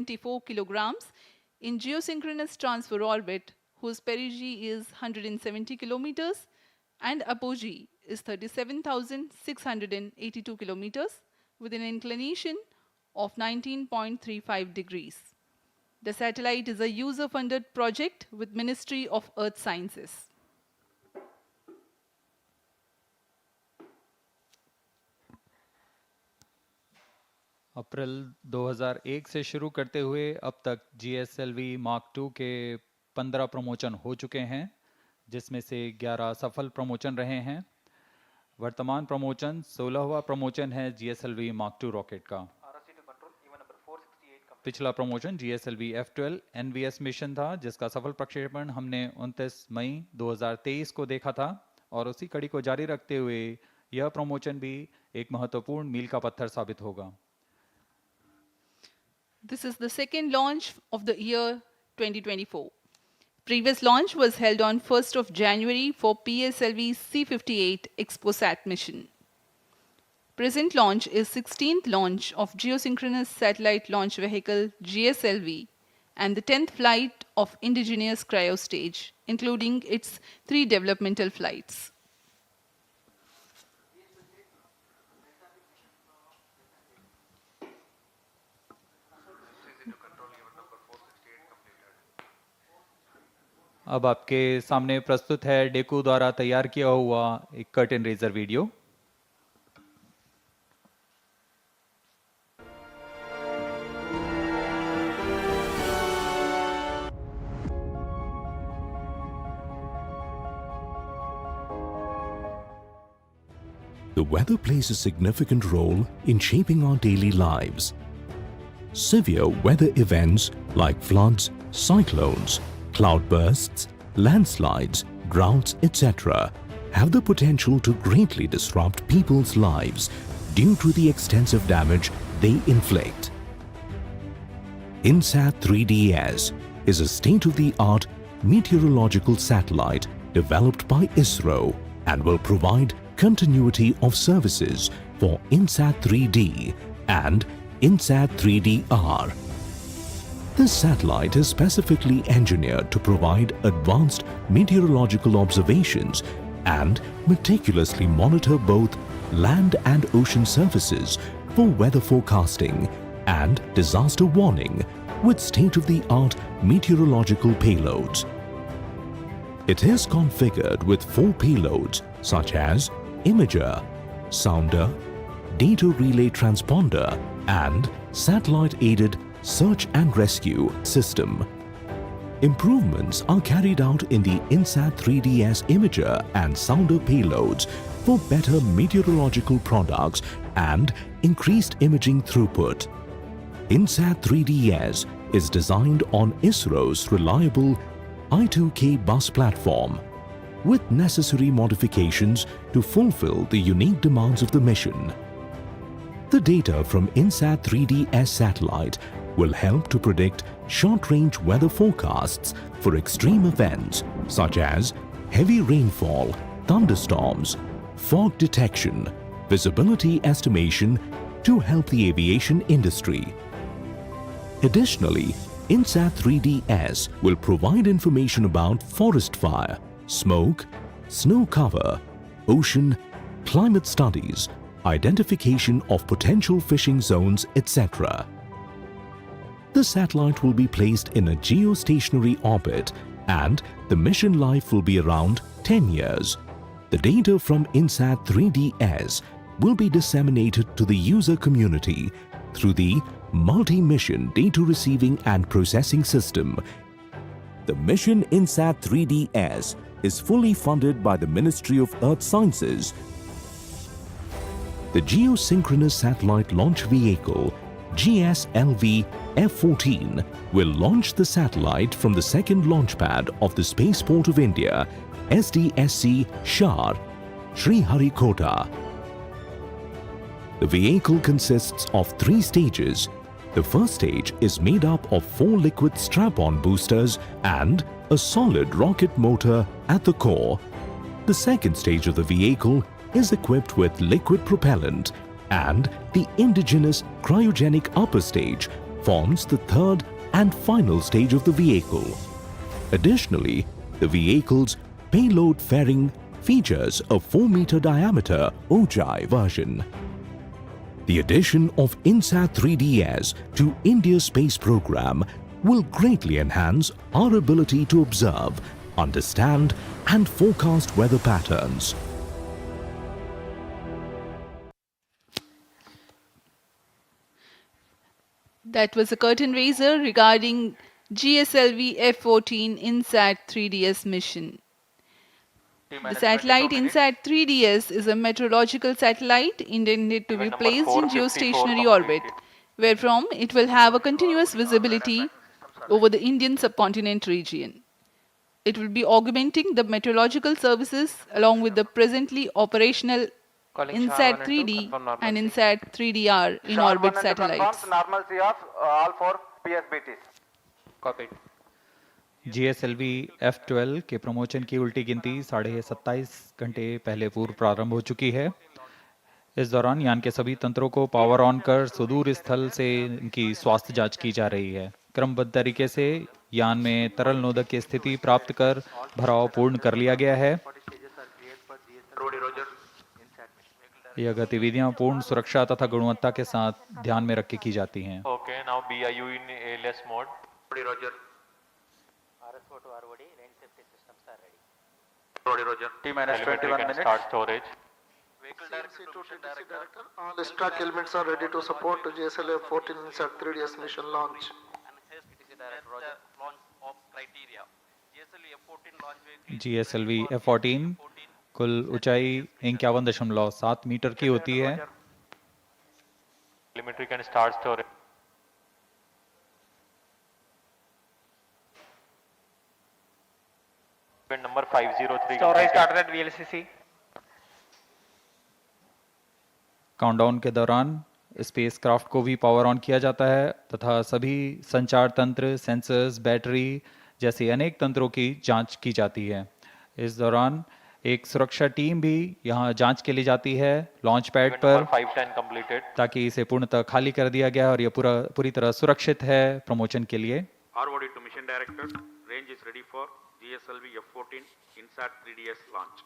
24 kilograms in geosynchronous transfer orbit, whose perigee is 170 kilometers and apogee is 37,682 kilometers with an inclination of 19.35 degrees. The satellite is a user-funded project with Ministry of Earth Sciences. अप्रैल 2001 से शुरू करते हुए अब तक GSLV Mark II के 15 promotion हो चुके हैं, जिसमें से 11 सफल प्रमोशन रहे हैं। वर्तमान प्रमोशन 16वां प्रमोशन है GSLV Mark II रॉकेट का। पिछला प्रमोशन GSLV-F12 NVS मिशन था, जिसका सफल प्रक्षेपण हमने 29 मई 2023 को देखा था, और उसी कड़ी को जारी रखते हुए यह प्रमोशन भी एक महत्वपूर्ण मील का पत्थर साबित होगा। This is the second launch of the year 2024. Previous launch was held on 1st of January for PSLV-C58 ExpoSat mission. Present launch is 16th launch of Geosynchronous Satellite Launch Vehicle GSLV and the 10th flight of indigenous cryostage, including its 3 developmental flights. अब आपके सामने प्रस्तुत है डेकू द्वारा तैयार किया हुआ एक curtain raiser video. The weather plays a significant role in shaping our daily lives. Severe weather events like floods, cyclones, cloudbursts, landslides, droughts, etc. have the potential to greatly disrupt people's lives due to the extensive damage they inflict. INSAT-3DS is a state-of-the-art meteorological satellite developed by ISRO and will provide continuity of services for INSAT-3D and INSAT-3DR. This satellite is specifically engineered to provide advanced meteorological observations and meticulously monitor both land and ocean surfaces for weather forecasting and disaster warning with state-of-the-art meteorological payloads. It is configured with 4 payloads such as imager, sounder, data relay transponder and satellite-aided search and rescue system. Improvements are carried out in the INSAT-3DS imager and sounder payloads for better meteorological products and increased imaging throughput. INSAT-3DS is designed on ISRO's reliable I2K bus platform with necessary modifications to fulfill the unique demands of the mission. The data from INSAT-3DS satellite will help to predict short-range weather forecasts for extreme events such as heavy rainfall, thunderstorms, fog detection, visibility estimation to help the aviation industry. Additionally, INSAT-3DS will provide information about forest fire, smoke, snow cover, ocean, climate studies, identification of potential fishing zones, etc. The satellite will be placed in a geostationary orbit and the mission life will be around 10 years. The data from INSAT-3DS will be disseminated to the user community through the Multi-Mission Data Receiving and Processing System. The mission INSAT-3DS is fully funded by the Ministry of Earth Sciences. The Geosynchronous Satellite Launch Vehicle GSLV-F14 will launch the satellite from the second launch pad of the Spaceport of India, SDSC SHAR, Sriharikota. The vehicle consists of 3 stages. The first stage is made up of 4 liquid strap-on boosters and a solid rocket motor at the core. The second stage of the vehicle is equipped with liquid propellant and the indigenous cryogenic upper stage forms the third and final stage of the vehicle. Additionally, the vehicle's payload fairing features a 4-meter diameter Ojai version. The addition of INSAT-3DS to India's space program will greatly enhance our ability to observe, understand, and forecast weather patterns. That was a curtain raiser regarding GSLV-F14 INSAT-3DS mission. The satellite INSAT-3DS is a meteorological satellite intended to be placed in geostationary orbit, wherefrom it will have a continuous visibility over the Indian subcontinent region. It will be augmenting the meteorological services along with the presently operational INSAT-3D and INSAT-3DR in orbit satellites. Normalcy of all four PSBTs. Copied. GSLV F12 के promotion की उल्टी गिनती 27.5 घंटे पहले पूर्व प्रारंभ हो चुकी है। इस दौरान यान के सभी तंत्रों को पावर ऑन कर सुदूर स्थल से इनकी स्वास्थ्य जांच की जा रही है। क्रमबद्ध तरीके से यान में तरल नोदक की स्थिति प्राप्त कर भराव पूर्ण कर लिया गया है। यह गतिविधियां पूर्ण सुरक्षा तथा गुणवत्ता के साथ ध्यान में रख के की जाती हैं। Okay, now BIU in ALS mode. Roger. RSO to ROD, range safety systems are ready. Roger. T-minus Telemetry 21 can minutes. start storage. Vehicle director to TTC director. All stock elements are ready to support GSLV-F14 INSAT-3DS mission launch. TTC director, Roger. Launch of criteria. GSLV-F14 launch vehicle. GSLV F14 कुल ऊंचाई 51.7 metre की होती है। Telemetry can start storage. Event number 503. Storage started at VLCC. Countdown के दौरान spacecraft को भी power on किया जाता है तथा सभी संचार तंत्र, सेंसर्स, बैटरी जैसे अनेक तंत्रों की जांच की जाती है। इस दौरान एक सुरक्षा टीम भी यहां जांच के लिए जाती है लॉन्च पैड Event पर, number 510 completed. ताकि इसे पूर्णतः खाली कर दिया गया है और यह पूरी तरह सुरक्षित है प्रमोशन के लिए। ROD to mission director, range is ready for GSLV F14 INSAT-3DS launch.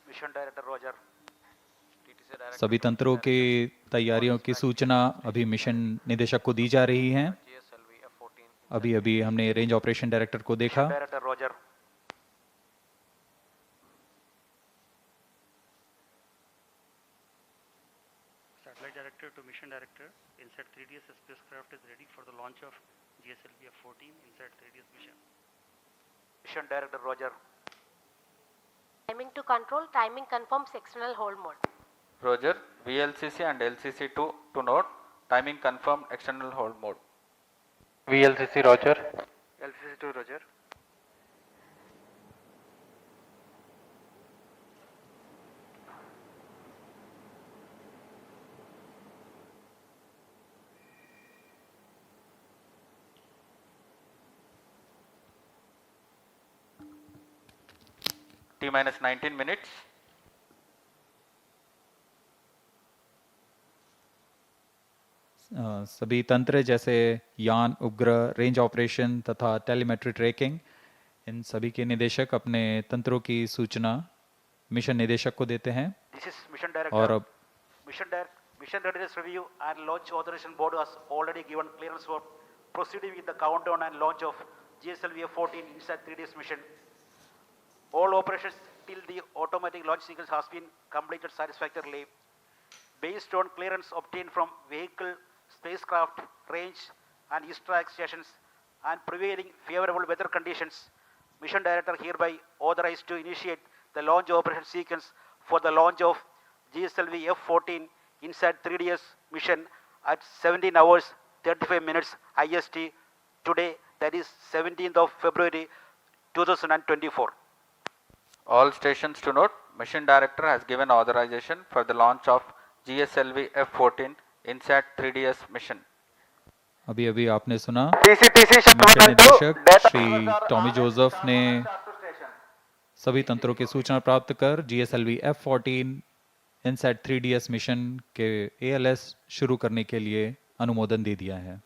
Mission director, Roger. TTC director. सभी तंत्रों की तैयारियों की सूचना अभी मिशन निदेशक को दी जा रही है। GSLV-F14. अभी हमने रेंज ऑपरेशन डायरेक्टर को देखा। Director, Roger. Satellite director to mission director, INSAT-3DS spacecraft is ready for the launch of GSLV-F14 INSAT-3DS mission. Mission director, Roger. Timing to control, timing confirms external hold mode. Roger. VLCC and LCC2 to note. Timing confirmed external hold mode. VLCC Roger. LCC2, Roger. T-minus 19 minutes. सभी तंत्र जैसे यान, उपग्रह, range operation तथा telemetry tracking, इन सभी के निदेशक अपने तंत्रों की सूचना मिशन निदेशक को देते हैं। This is mission director. और अब Mission readiness review and launch authorization board has already given clearance for proceeding with the countdown and launch of GSLV-F14 INSAT-3DS mission. All operations till the automatic launch sequence has been completed satisfactorily. Based on clearance obtained from vehicle, spacecraft, range and east-track stations and prevailing favorable weather conditions, Mission Director hereby authorized to initiate the launch operation sequence for the launch of GSLV-F14 INSAT-3DS mission at 17 hours 35 minutes IST today, that is 17th of February 2024. All stations to note, Mission Director has given authorization for the launch of GSLV F14 INSAT-3DS mission. अभी आपने सुना TCTC mission निदेशक Shri Tommy Joseph ने सभी तंत्रों की सूचना प्राप्त कर GSLV F14 INSAT-3DS मिशन के ALS शुरू करने के लिए अनुमोदन दे दिया है।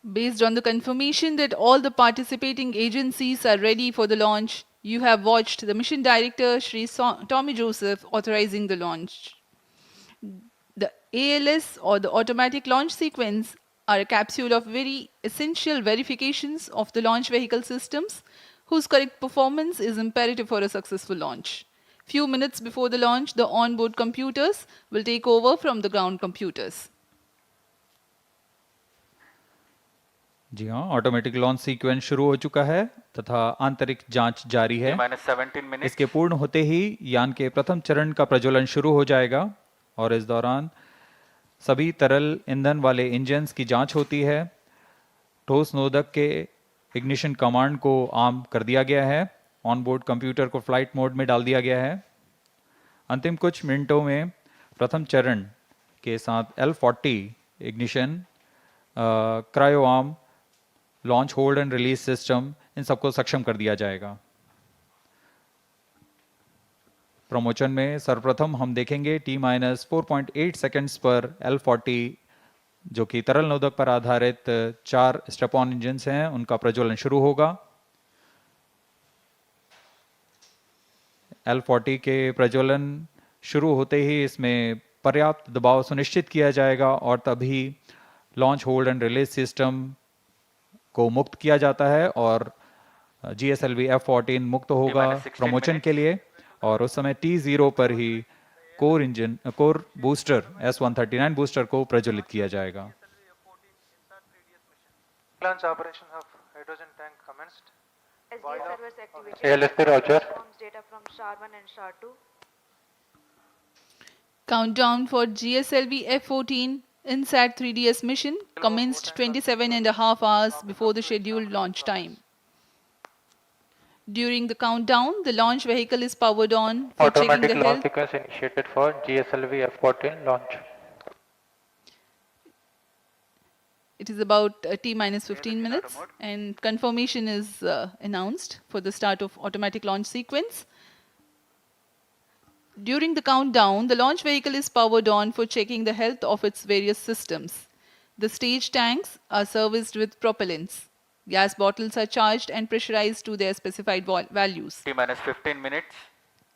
Based on the confirmation that all the participating agencies are ready for the launch, you have watched the Mission Director Shri Tommy Joseph authorizing the launch. The ALS or the automatic launch sequence are a capsule of very essential verifications of the launch vehicle systems whose correct performance is imperative for a successful launch. Few minutes before the launch, the onboard computers will take over from the ground computers. जी हाँ, automatic launch sequence शुरू हो चुका है तथा आंतरिक जांच जारी है। T-17 minutes. इसके पूर्ण होते ही यान के प्रथम चरण का प्रज्वलन शुरू हो जाएगा और इस दौरान सभी तरल ईंधन वाले इंजन्स की जांच होती है। ठोस नोदक के इग्निशन कमांड को आर्म कर दिया गया है। ऑनबोर्ड कंप्यूटर को फ्लाइट मोड में डाल दिया गया है। अंतिम कुछ मिनटों में प्रथम चरण के साथ L40 ignition, cryo arm, launch hold and release system, इन सबको सक्षम कर दिया जाएगा। प्रमोशन में सर्वप्रथम हम देखेंगे T-4.8 सेकेंड्स पर L40 जो कि तरल नोदक पर आधारित 4 स्टेप ऑन इंजन्स हैं, उनका प्रज्वलन शुरू होगा। L40 के प्रज्वलन शुरू होते ही इसमें पर्याप्त दबाव सुनिश्चित किया जाएगा और तभी launch hold and release system को मुक्त किया जाता है और GSLV-F14 मुक्त होगा प्रमोशन के लिए। और उस समय T0 पर ही कोर बूस्टर S139 बूस्टर को प्रज्वलित किया जाएगा। Launch operation of hydrogen tank commenced. SDSC servers activated. ALSP Roger. Forms data from SHAR 1 and SHAR 2. Countdown for GSLV-F14 INSAT-3DS mission commenced 27.5 hours before the scheduled launch time. During the countdown, the launch vehicle is powered on for checking Automatic the launch health. sequence initiated for GSLV-F14 launch. It is about T-15 minutes and confirmation is announced for the start of automatic launch sequence. During the countdown, the launch vehicle is powered on for checking the health of its various systems. The stage tanks are serviced with propellants. Gas bottles are charged and pressurized to their specified values. T-15 minutes.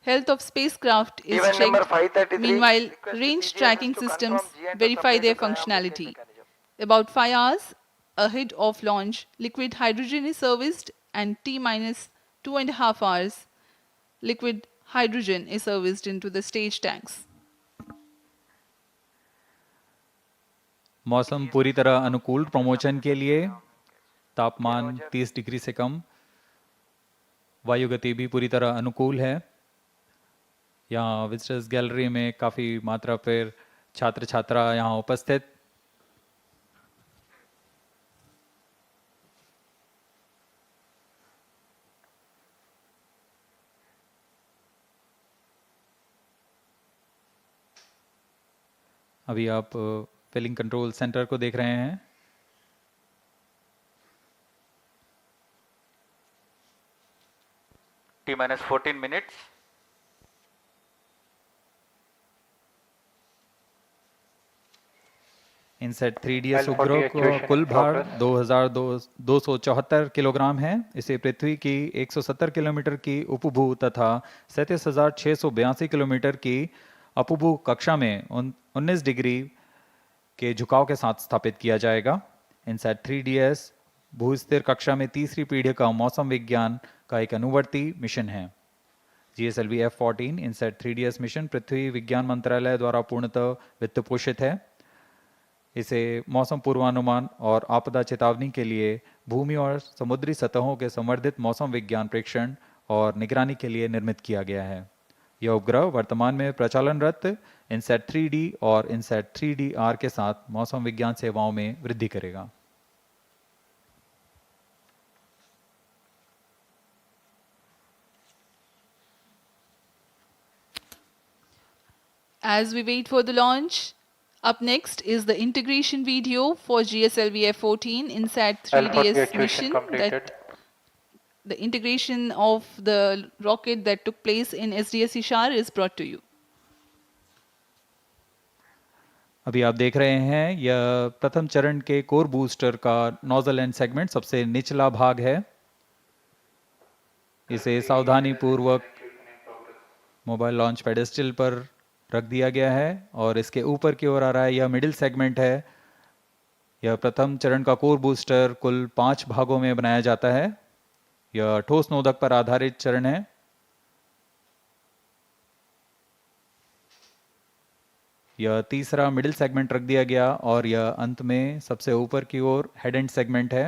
Health of spacecraft is Event number checked. 533. Meanwhile, Request range CGMS tracking to systems confirm G and verify supply their the triumph functionality. mechanism. About 5 hours ahead of launch, liquid hydrogen is serviced, and T-2.5 hours, liquid hydrogen is serviced into the stage tanks. मौसम पूरी तरह अनुकूल promotion के लिए, तापमान 30 degree से कम, वायु गति भी पूरी तरह अनुकूल है। यहाँ विजिटर्स गैलरी में काफ़ी मात्रा पर छात्र छात्रा यहाँ उपस्थित। अभी आप फिलिंग कंट्रोल सेंटर को देख रहे हैं। T-14 minutes. इनसेट 3DS उपग्रह को कुल भार 2274 किलोग्राम है। इसे पृथ्वी की 170 किलोमीटर की उपभू तथा 37,682 किलोमीटर की अपभू कक्षा में 19 डिग्री के झुकाव के साथ स्थापित किया जाएगा। इनसेट 3DS भूस्थिर कक्षा में तीसरी पीढ़ी का मौसम विज्ञान का एक अनुवर्ती मिशन है। GSLV-F14 इनसेट 3DS मिशन पृथ्वी विज्ञान मंत्रालय द्वारा पूर्णतः वित्त पोषित है। इसे मौसम पूर्वानुमान और आपदा चेतावनी के लिए भूमि और समुद्री सतहों के संवर्धित मौसम विज्ञान प्रेक्षण और निगरानी के लिए निर्मित किया गया है। यह उपग्रह वर्तमान में प्रचालनरत इनसेट 3D और इनसेट 3DR के साथ मौसम विज्ञान सेवाओं में वृद्धि करेगा। As we wait for the launch, up next is the integration video for GSLV-F14 INSAT-3DS mission. The integration of the rocket that took place in SDSC SHAR is brought to you. अभी आप देख रहे हैं यह प्रथम चरण के core booster का नोजल एंड सेगमेंट सबसे निचला भाग है। इसे सावधानी पूर्वक मोबाइल लॉन्च पेडेस्टल पर रख दिया गया है और इसके ऊपर की ओर आ रहा है, यह मिडिल सेगमेंट है। यह प्रथम चरण का कोर बूस्टर कुल 5 भागों में बनाया जाता है। यह ठोस नोदक पर आधारित चरण है। यह तीसरा मिडिल सेगमेंट रख दिया गया और यह अंत में सबसे ऊपर की ओर हेड एंड सेगमेंट है।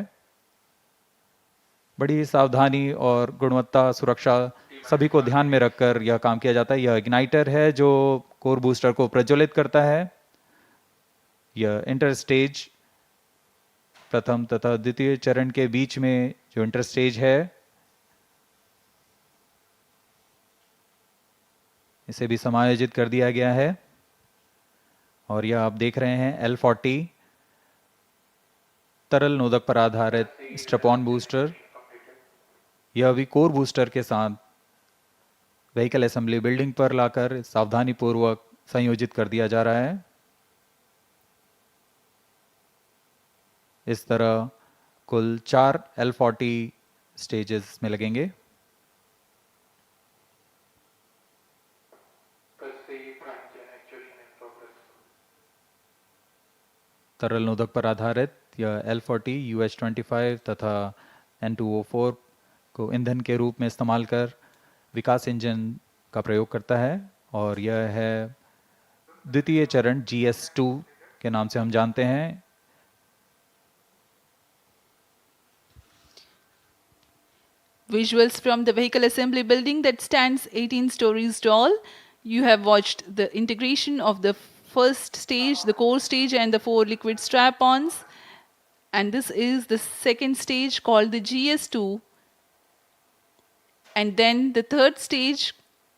बड़ी सावधानी और गुणवत्ता सुरक्षा सभी को ध्यान में रखकर यह काम किया जाता है। यह इग्नाइटर है जो कोर बूस्टर को प्रज्वलित करता है। यह इंटर स्टेज प्रथम तथा द्वितीय चरण के बीच में जो इंटर स्टेज है, इसे भी समायोजित कर दिया गया है। और यह आप देख रहे हैं L40 तरल नोदक पर आधारित स्ट्रैप-ऑन बूस्टर। यह भी कोर बूस्टर के साथ व्हीकल असेंबली बिल्डिंग पर लाकर सावधानी पूर्वक संयोजित कर दिया जा रहा है। इस तरह कुल 4 L40 स्टेजेस में लगेंगे। तरल नोदक पर आधारित यह L40 UH-25 तथा N2O4 को ईंधन के रूप में इस्तेमाल कर विकास इंजन का प्रयोग करता है और यह है द्वितीय चरण GS2 के नाम से हम जानते हैं। Visuals from the vehicle assembly building that stands 18 stories tall. You have watched the integration of the first stage, the core stage, and the 4 liquid strap-ons. And this is the second stage called the GS2. And then the third stage,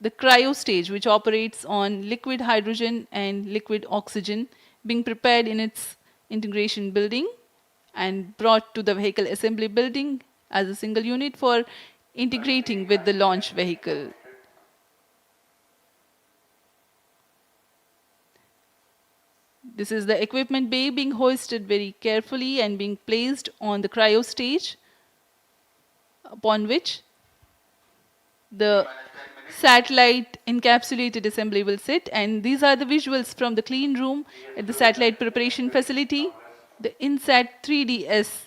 the cryo stage, which operates on liquid hydrogen and liquid oxygen, being prepared in its integration building and brought to the vehicle assembly building as a single unit for integrating with the launch vehicle. This is the equipment bay being hoisted very carefully and being placed on the cryo stage, upon which the satellite encapsulated assembly will sit. And these are the visuals from the clean room at the satellite preparation facility. The INSAT-3DS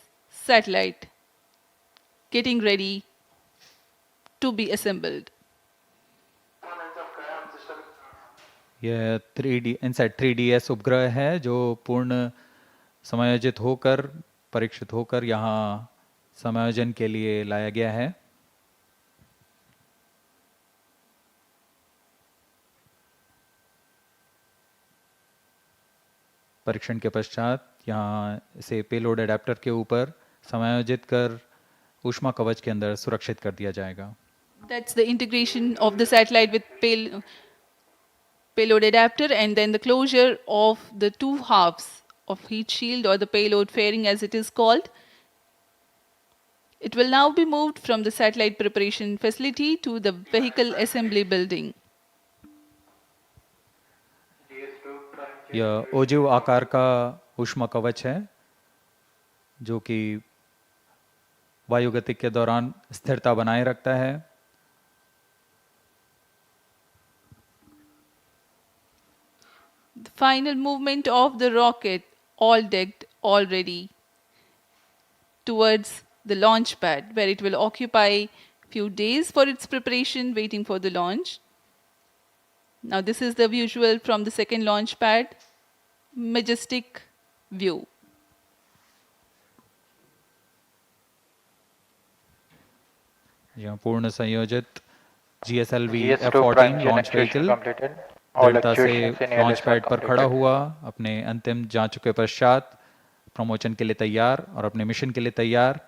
satellite getting ready to be assembled. यह INSAT 3DS उपग्रह है जो पूर्ण समायोजित होकर परीक्षित होकर यहाँ समायोजन के लिए लाया गया है। परीक्षण के पश्चात यहाँ इसे पेलोड एडेप्टर के ऊपर समायोजित कर ऊष्मा कवच के अंदर सुरक्षित कर दिया जाएगा। That's the integration of the satellite with payload adapter, and then the closure of the 2 halves of heat shield or the payload fairing as it is called. It will now be moved from the satellite preparation facility to the vehicle assembly building. यह ओजिव आकार का ऊष्मा कवच है जो कि वायुगतिक के दौरान स्थिरता बनाए रखता है। The final movement of the rocket, all decked, all ready, towards the launch pad, where it will occupy few days for its preparation, waiting for the launch. Now this is the visual from the second launch pad, majestic view. यहाँ पूर्ण संयोजित GSLV-F14 launch vehicle दृढ़ता से launch pad पर खड़ा हुआ, अपने अंतिम जांचों के पश्चात प्रमोशन के लिए तैयार और अपने मिशन के लिए तैयार।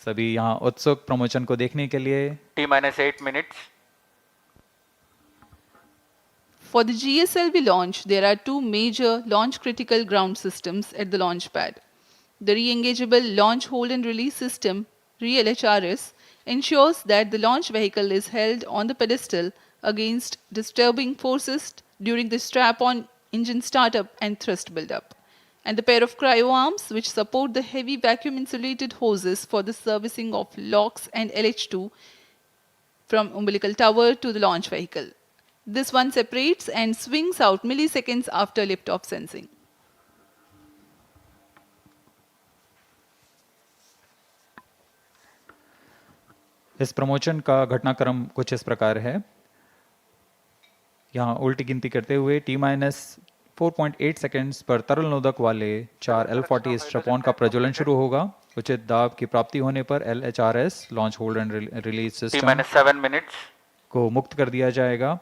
सभी यहाँ उत्सुक प्रमोशन को देखने के लिए। T-8 minutes. For the GSLV launch, there are 2 major launch critical ground systems at the launch pad. The re-engageable launch hold and release system, real HRS, ensures that the launch vehicle is held on the pedestal against disturbing forces during the strap-on engine startup and thrust buildup, and the pair of cryo arms which support the heavy vacuum insulated hoses for the servicing of LOX and LH2 from umbilical tower to the launch vehicle. This one separates and swings out milliseconds after liftoff sensing. इस promotion का घटनाक्रम कुछ इस प्रकार है। यहाँ उल्टी गिनती करते हुए T-4.8 सेकेंड्स पर तरल नोदक वाले 4 L40 स्ट्रैप-ऑन का प्रज्वलन शुरू होगा। उचित दाब की प्राप्ति होने पर LHRS launch hold and release system T-7 minutes. को मुक्त कर दिया जाएगा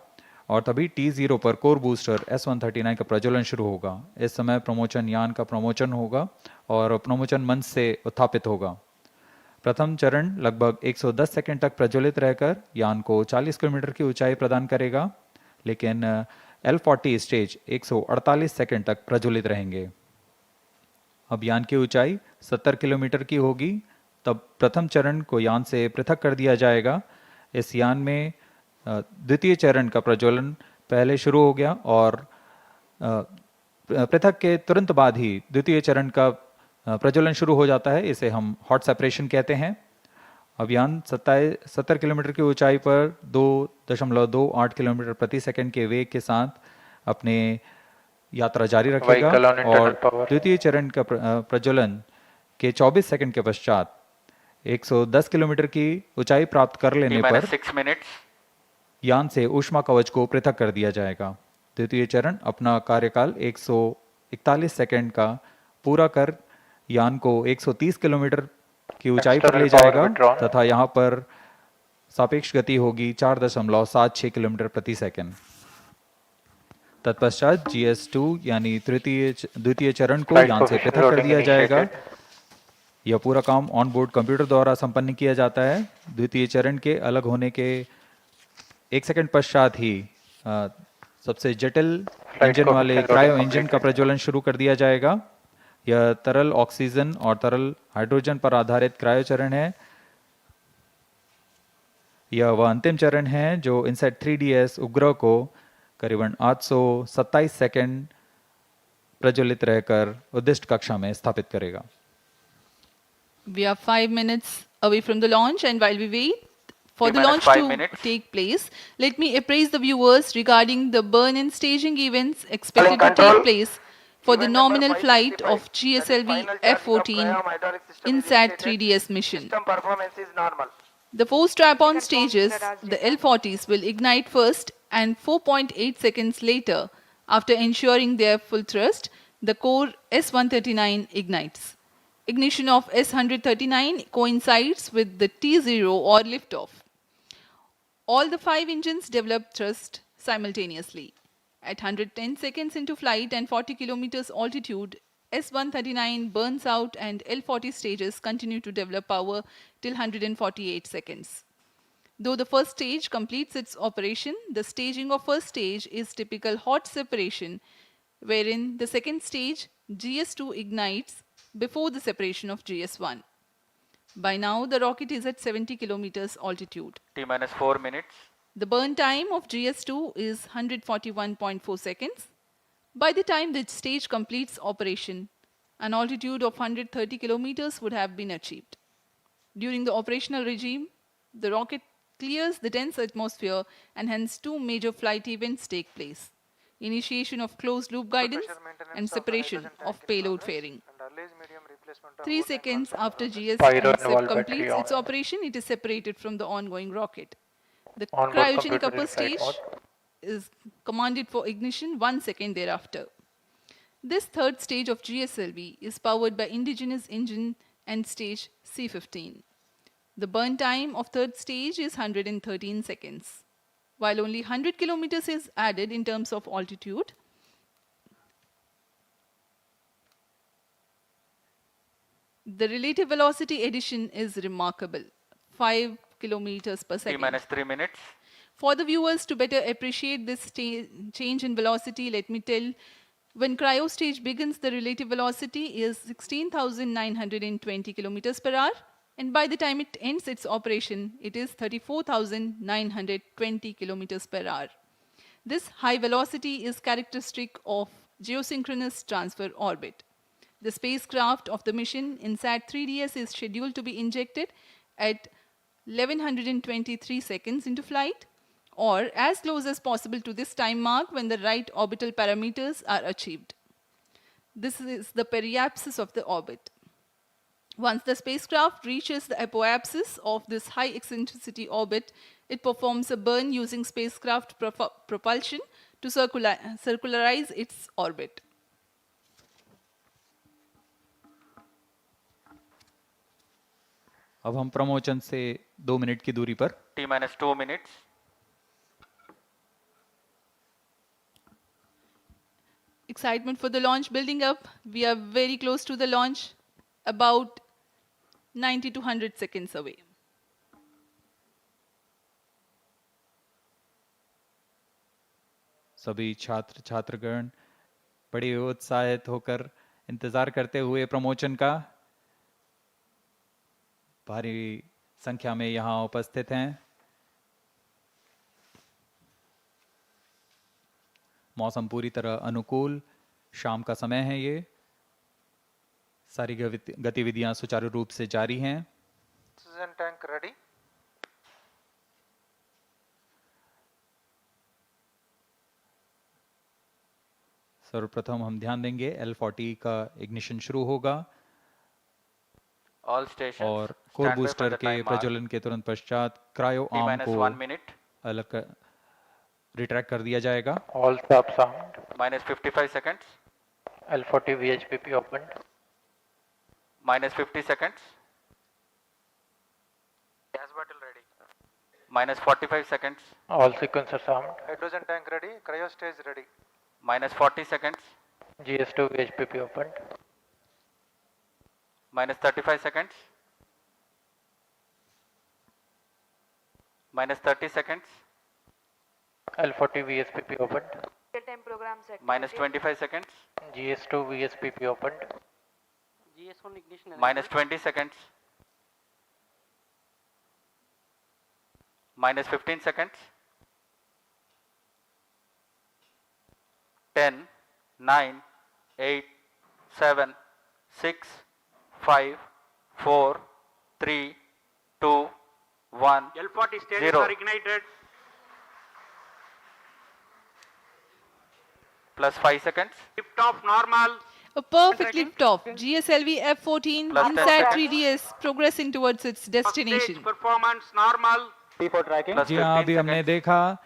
और तभी T0 पर कोर बूस्टर S139 का प्रज्वलन शुरू होगा। इस समय प्रमोचन यान का प्रमोचन होगा और प्रमोचन मंच से उत्थापित होगा। प्रथम चरण लगभग 110 सेकंड तक प्रज्वलित रहकर यान को 40 किलोमीटर की ऊंचाई प्रदान करेगा, लेकिन L40 स्टेज 148 सेकंड तक प्रज्वलित रहेंगे। अब यान की ऊंचाई 70 किलोमीटर की होगी, तब प्रथम चरण को यान से पृथक कर दिया जाएगा। इस यान में द्वितीय चरण का प्रज्वलन पहले शुरू हो गया और पृथक के तुरंत बाद ही द्वितीय चरण का प्रज्वलन शुरू हो जाता है। इसे हम हॉट सेपरेशन कहते हैं। अब यान 70 किलोमीटर की ऊंचाई पर 2.28 किलोमीटर प्रति सेकंड के वेग के साथ अपने यात्रा जारी रखेगा और द्वितीय चरण का प्रज्वलन के 24 सेकंड के पश्चात 110 किलोमीटर की ऊंचाई प्राप्त कर लेने पर 6 minutes. यान से ऊष्मा कवच को पृथक कर दिया जाएगा। द्वितीय चरण अपना कार्यकाल 141 सेकंड का पूरा कर यान को 130 किलोमीटर की ऊंचाई पर ले जाएगा तथा यहाँ पर सापेक्ष गति होगी 4.76 किलोमीटर प्रति सेकंड। तत्पश्चात GS2 यानी द्वितीय चरण को यान से पृथक कर दिया जाएगा। यह पूरा काम ऑन बोर्ड कंप्यूटर द्वारा संपन्न किया जाता है। द्वितीय चरण के अलग होने के 1 सेकंड पश्चात ही सबसे जटिल इंजन वाले क्रायो इंजन का प्रज्वलन शुरू कर दिया जाएगा। यह तरल ऑक्सीजन और तरल हाइड्रोजन पर आधारित क्रायो चरण है। यह वह अंतिम चरण है जो INSAT-3DS उपग्रह को करीबन 827 सेकंड प्रज्वलित रहकर उद्दिष्ट कक्षा में स्थापित करेगा। We are 5 minutes away from the launch, and while we wait for the launch to take place, let me apprise the viewers regarding the burn-in staging events expected to take place for the nominal flight of GSLV-F14 INSAT-3DS mission. System performance is normal. The 4 strap-on stages, the L40s, will ignite first, and 4.8 seconds later, after ensuring their full thrust, the core S139 ignites. Ignition of S139 coincides with the T0 or liftoff. All the 5 engines develop thrust simultaneously. At 110 seconds into flight and 40 kilometers altitude, S139 burns out and L40 stages continue to develop power till 148 seconds. Though the first stage completes its operation, the staging of first stage is typical hot separation, wherein the second stage, GS2, ignites before the separation of GS1. By now, the rocket is at 70 kilometers altitude. T-4 minutes. The burn time of GS2 is 141.4 seconds. By the time the stage completes operation, an altitude of 130 kilometers would have been achieved. During the operational regime, the rocket clears the dense atmosphere and hence 2 major flight events take place. Initiation of closed loop guidance and separation of payload fairing. 3 seconds after GSLV completes its operation, it is separated from the ongoing rocket. The cryogenic upper stage is commanded for ignition 1 second thereafter. This third stage of GSLV is powered by indigenous engine and stage C15. The burn time of third stage is 113 seconds. While only 100 kilometers is added in terms of altitude, the relative velocity addition is remarkable, 5 kilometers per second. T-3 minutes. For the viewers to better appreciate this change in velocity, let me tell, when cryo stage begins, the relative velocity is 16,920 kilometers per hour, and by the time it ends its operation, it is 34,920 kilometers per hour. This high velocity is characteristic of geosynchronous transfer orbit. The spacecraft of the mission INSAT-3DS is scheduled to be injected at 1123 seconds into flight, or as close as possible to this time mark when the right orbital parameters are achieved. This is the periapsis of the orbit. Once the spacecraft reaches the apoapsis of this high eccentricity orbit, it performs a burn using spacecraft propulsion to circularize its orbit. अब हम प्रमोचन से 2 minute की दूरी पर T-2 minutes. Excitement for the launch building up. We are very close to the launch, about 90 to 100 seconds away. सभी छात्र छात्रगण बड़े उत्साहित होकर इंतजार करते हुए प्रमोचन का भारी संख्या में यहाँ उपस्थित हैं। मौसम पूरी तरह अनुकूल, शाम का समय है ये। सारी गतिविधियां सुचारू रूप से जारी हैं। Oxygen tank ready. सर्वप्रथम हम ध्यान देंगे L40 का इग्निशन शुरू होगा All stations और core stand by for booster the के time mark. प्रज्वलन के तुरंत पश्चात क्रायो आर्म को T-1 minute. अलग रिट्रैक्ट कर दिया जाएगा। All sub sound. -55 seconds. L40 VHPP opened. -50 seconds. Gas bottle ready. -45 seconds. All sequencers armed. Hydrogen tank ready. Cryo stage ready. -40 seconds. GS2 VHPP opened. -35 seconds. -30 seconds. L40 VSPP opened. Real-time programs activated. -25 seconds. GS2 VSPP opened. GS1 ignition. -20 seconds. -15 seconds. 10, 9, 8, 7, 6, 5, 4, 3, 2, 1, L40 stages 0. are ignited. +5 seconds. Liftoff normal. A perfect liftoff. GSLV-F14 Plus 10 INSAT-3DS progressing towards its First destination. stage performance normal. Plus जी हाँ, 15 अभी हमने seconds. देखा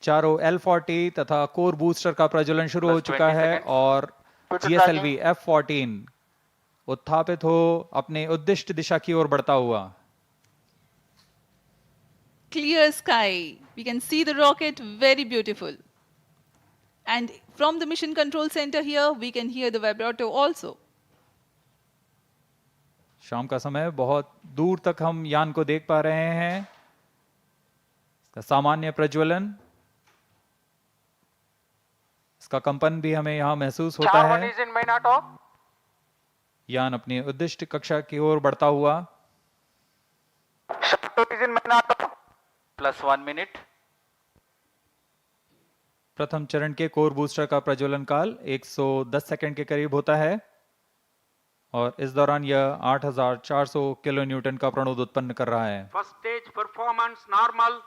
चारों L40 तथा core booster का प्रज्वलन शुरू हो Plus चुका 20 है seconds. और GSLV F14 उत्थापित हो अपने उद्दिष्ट दिशा की ओर बढ़ता हुआ। Clear sky. We can see the rocket, very beautiful. And from the mission control center here, we can hear the vibrato also. शाम का समय, बहुत दूर तक हम यान को देख पा रहे हैं। इसका सामान्य प्रज्वलन, इसका कंपन भी हमें यहाँ महसूस होता SHAR 1 है। is in main auto. यान अपनी उद्दिष्ट कक्षा की ओर बढ़ता हुआ। SHAR 2 is in main auto. +1 minute. प्रथम चरण के कोर बूस्टर का प्रज्वलन काल 110 सेकंड के करीब होता है और इस दौरान यह 8400 किलो न्यूटन का प्रणोद उत्पन्न कर रहा है। First stage performance normal.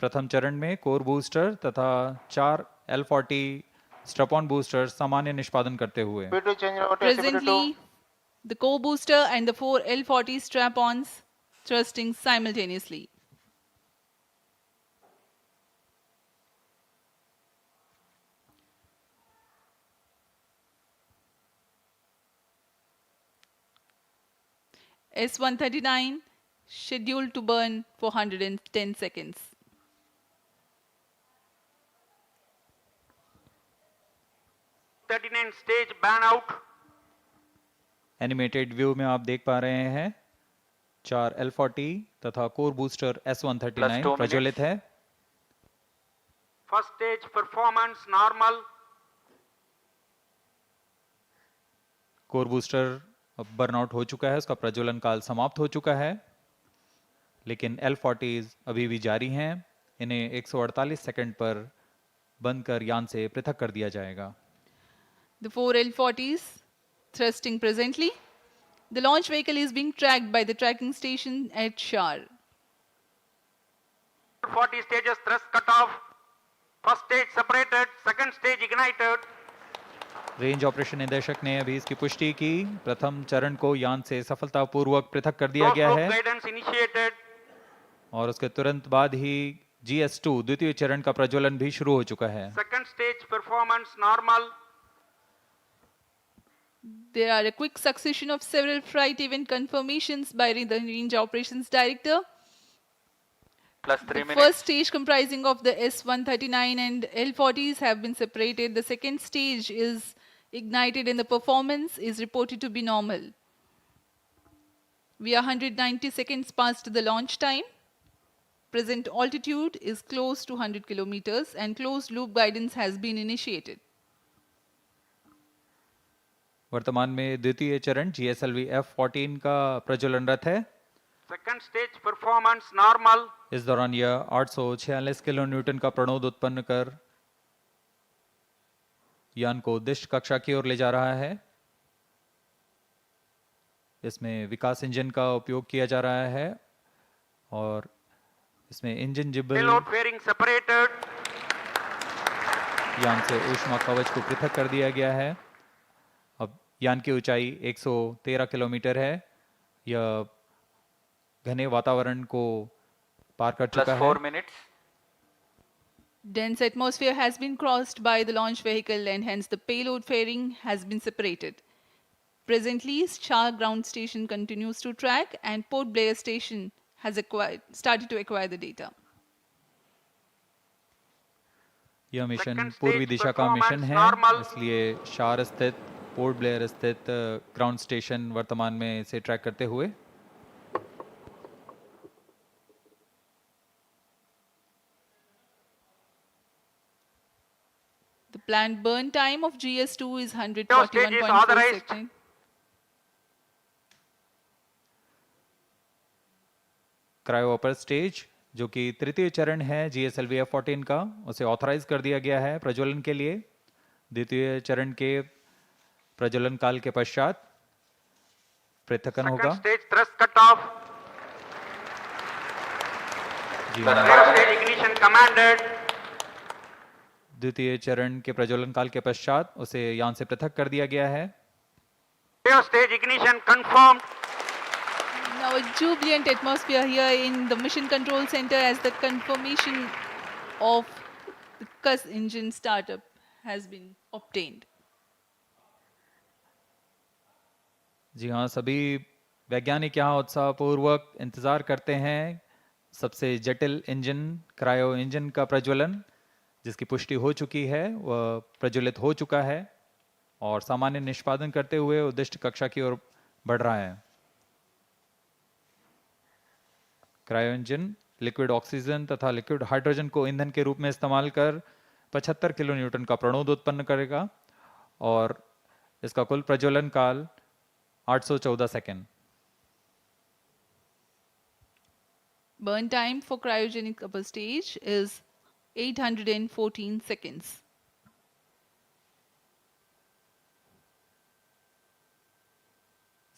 प्रथम चरण में कोर बूस्टर तथा 4 L40 स्ट्रैप-ऑन बूस्टर सामान्य निष्पादन करते हुए। CP2 change over to CP2. Presently, the core booster and the 4 L40 strap-ons thrusting simultaneously. S139 scheduled to burn for 110 seconds. S39 stage ban out. Animated view में आप देख पा रहे हैं 4 L40 तथा कोर बूस्टर S139 Plus 2 प्रज्वलित है। First stage performance normal. Core booster अब बर्नआउट हो चुका है, उसका प्रज्वलन काल समाप्त हो चुका है, लेकिन L40 अभी भी जारी हैं। इन्हें 148 सेकंड पर बंद कर यान से पृथक कर दिया जाएगा। The four L40s thrusting presently. The launch vehicle is being tracked by the tracking station at SHAR. 40 stages thrust cut off. First stage separated, second stage ignited. Range operation निदेशक ने अभी इसकी पुष्टि की। प्रथम चरण को यान से सफलतापूर्वक पृथक कर दिया गया है Guidance initiated. और उसके तुरंत बाद ही GS2 द्वितीय चरण का प्रज्वलन भी शुरू हो चुका है। Second stage performance normal. There are a quick succession of several flight event confirmations by the Range Operations Director. Plus 3 The minutes. first stage comprising of the S139 and L40s have been separated. The second stage is ignited and the performance is reported to be normal. We are 190 seconds past the launch time. Present altitude is close to 100 kilometers and closed loop guidance has been initiated. वर्तमान में द्वितीय चरण GSLV-F14 का प्रज्वलनरत है। Second stage performance normal. इस दौरान यह 846 kilo Newton का प्रणोद उत्पन्न कर यान को उद्दिष्ट कक्षा की ओर ले जा रहा है। इसमें विकास इंजन का उपयोग किया जा रहा है और इसमें इंजन जिबल Payload fairing separated. यान से ऊष्मा कवच को पृथक कर दिया गया है। अब यान की ऊंचाई 113 किलोमीटर है। यह घने वातावरण को पार कर चुका Plus है। 4 minutes. Dense atmosphere has been crossed by the launch vehicle and hence the payload fairing has been separated. Presently, SHAR ground station continues to track and Port Blair station has started to acquire the data. यह mission Second पूर्वी stage दिशा का mission performance है, normal. इसलिए शार स्थित port Blair स्थित ground station वर्तमान में इसे ट्रैक करते हुए The planned burn time of GS2 is Stage is 141.4 authorized. seconds. Cryo upper stage जो कि तृतीय चरण है GSLV-F14 का, उसे ऑथराइज कर दिया गया है प्रज्वलन के लिए। द्वितीय चरण के प्रज्वलन काल के पश्चात पृथक्कन होगा। Second stage thrust cut off. जी Third हाँ, stage ignition commanded. द्वितीय चरण के प्रज्वलन काल के पश्चात उसे यान से पृथक कर दिया गया है। Third stage ignition confirmed. Now a jubilant atmosphere here in the Mission Control Center as the confirmation of the CUS engine startup has been obtained. जी हाँ, सभी वैज्ञानिक यहाँ उत्साहपूर्वक इंतजार करते हैं सबसे जटिल इंजन क्रायो इंजन का प्रज्वलन, जिसकी पुष्टि हो चुकी है, वह प्रज्वलित हो चुका है और सामान्य निष्पादन करते हुए उद्दिष्ट कक्षा की ओर बढ़ रहा है। क्रायो इंजन लिक्विड ऑक्सीजन तथा लिक्विड हाइड्रोजन को ईंधन के रूप में इस्तेमाल कर 75 किलो न्यूटन का प्रणोद उत्पन्न करेगा और इसका कुल प्रज्वलन काल 814 second. Burn time for cryogenic upper stage is 814 seconds.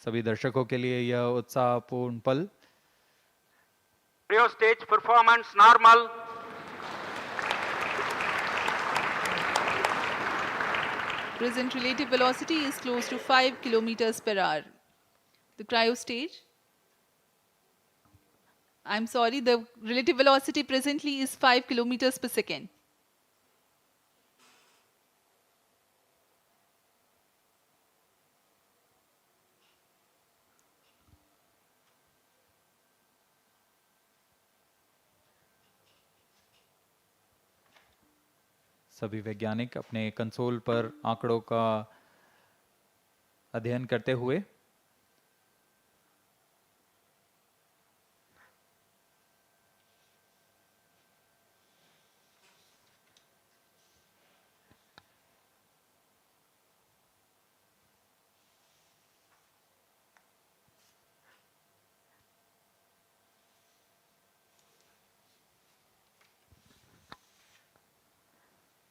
सभी दर्शकों के लिए यह उत्साहपूर्ण पल। Cryo stage performance normal. Present relative velocity is close to 5 kilometers per hour. The cryo stage, I'm sorry, the relative velocity presently is 5 kilometers per second. सभी वैज्ञानिक अपने console पर आंकड़ों का अध्ययन करते हुए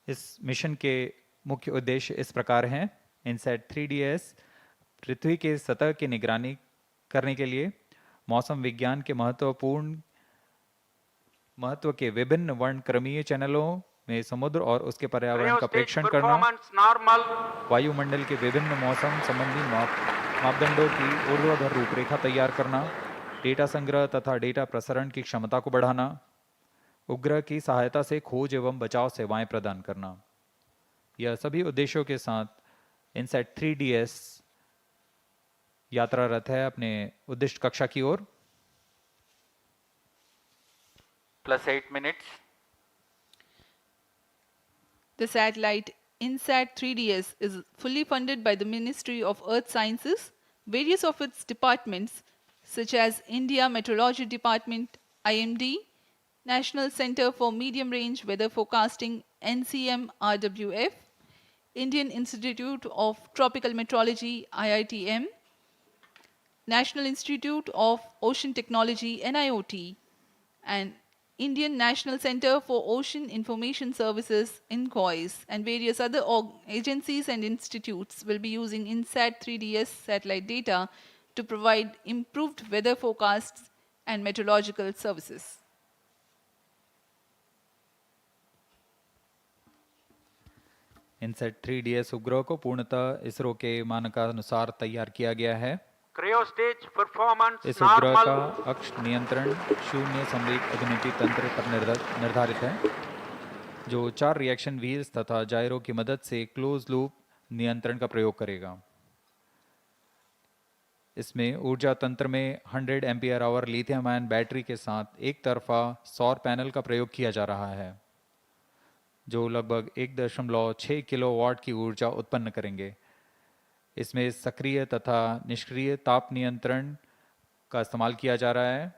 इस मिशन के मुख्य उद्देश्य इस प्रकार हैं। इनसैट 3DS पृथ्वी के सतह की निगरानी करने के लिए मौसम विज्ञान के महत्व के विभिन्न वर्णक्रमीय चैनलों में समुद्र और उसके पर्यावरण का प्रेक्षण करना, वायुमंडल के विभिन्न मौसम संबंधी मापदंडों की ऊर्ध्वाधर रूपरेखा तैयार करना, डेटा संग्रह तथा डेटा प्रसारण की क्षमता को बढ़ाना, उपग्रह की सहायता से खोज एवं बचाव सेवाएं प्रदान करना। यह सभी उद्देश्यों के साथ इनसैट 3DS यात्रारत है अपने उद्दिष्ट कक्षा की ओर। +8 minutes. The satellite INSAT-3DS is fully funded by the Ministry of Earth Sciences. Various of its departments, such as India Meteorology Department, IMD, National Center for Medium Range Weather Forecasting, NCM-RWF, Indian Institute of Tropical Meteorology, IITM, National Institute of Ocean Technology, NIOT, and Indian National Center for Ocean Information Services, INCOIS, and various other agencies and institutes will be using INSAT 3DS satellite data to provide improved weather forecasts and meteorological services. INSAT 3DS उपग्रह को पूर्णतः इसरो के मानकानुसार तैयार किया गया है। इस उपग्रह का अक्ष नियंत्रण शून्य समवेग अभिनति तंत्र पर निर्धारित है, जो 4 रिएक्शन व्हील्स तथा जायरो की मदद से क्लोज लूप नियंत्रण का प्रयोग करेगा। इसमें ऊर्जा तंत्र में 100 ampere hour lithium ion battery के साथ एक तरफा सौर पैनल का प्रयोग किया जा रहा है, जो लगभग 1.6 किलोवाट की ऊर्जा उत्पन्न करेंगे। इसमें सक्रिय तथा निष्क्रिय ताप नियंत्रण का इस्तेमाल किया जा रहा है।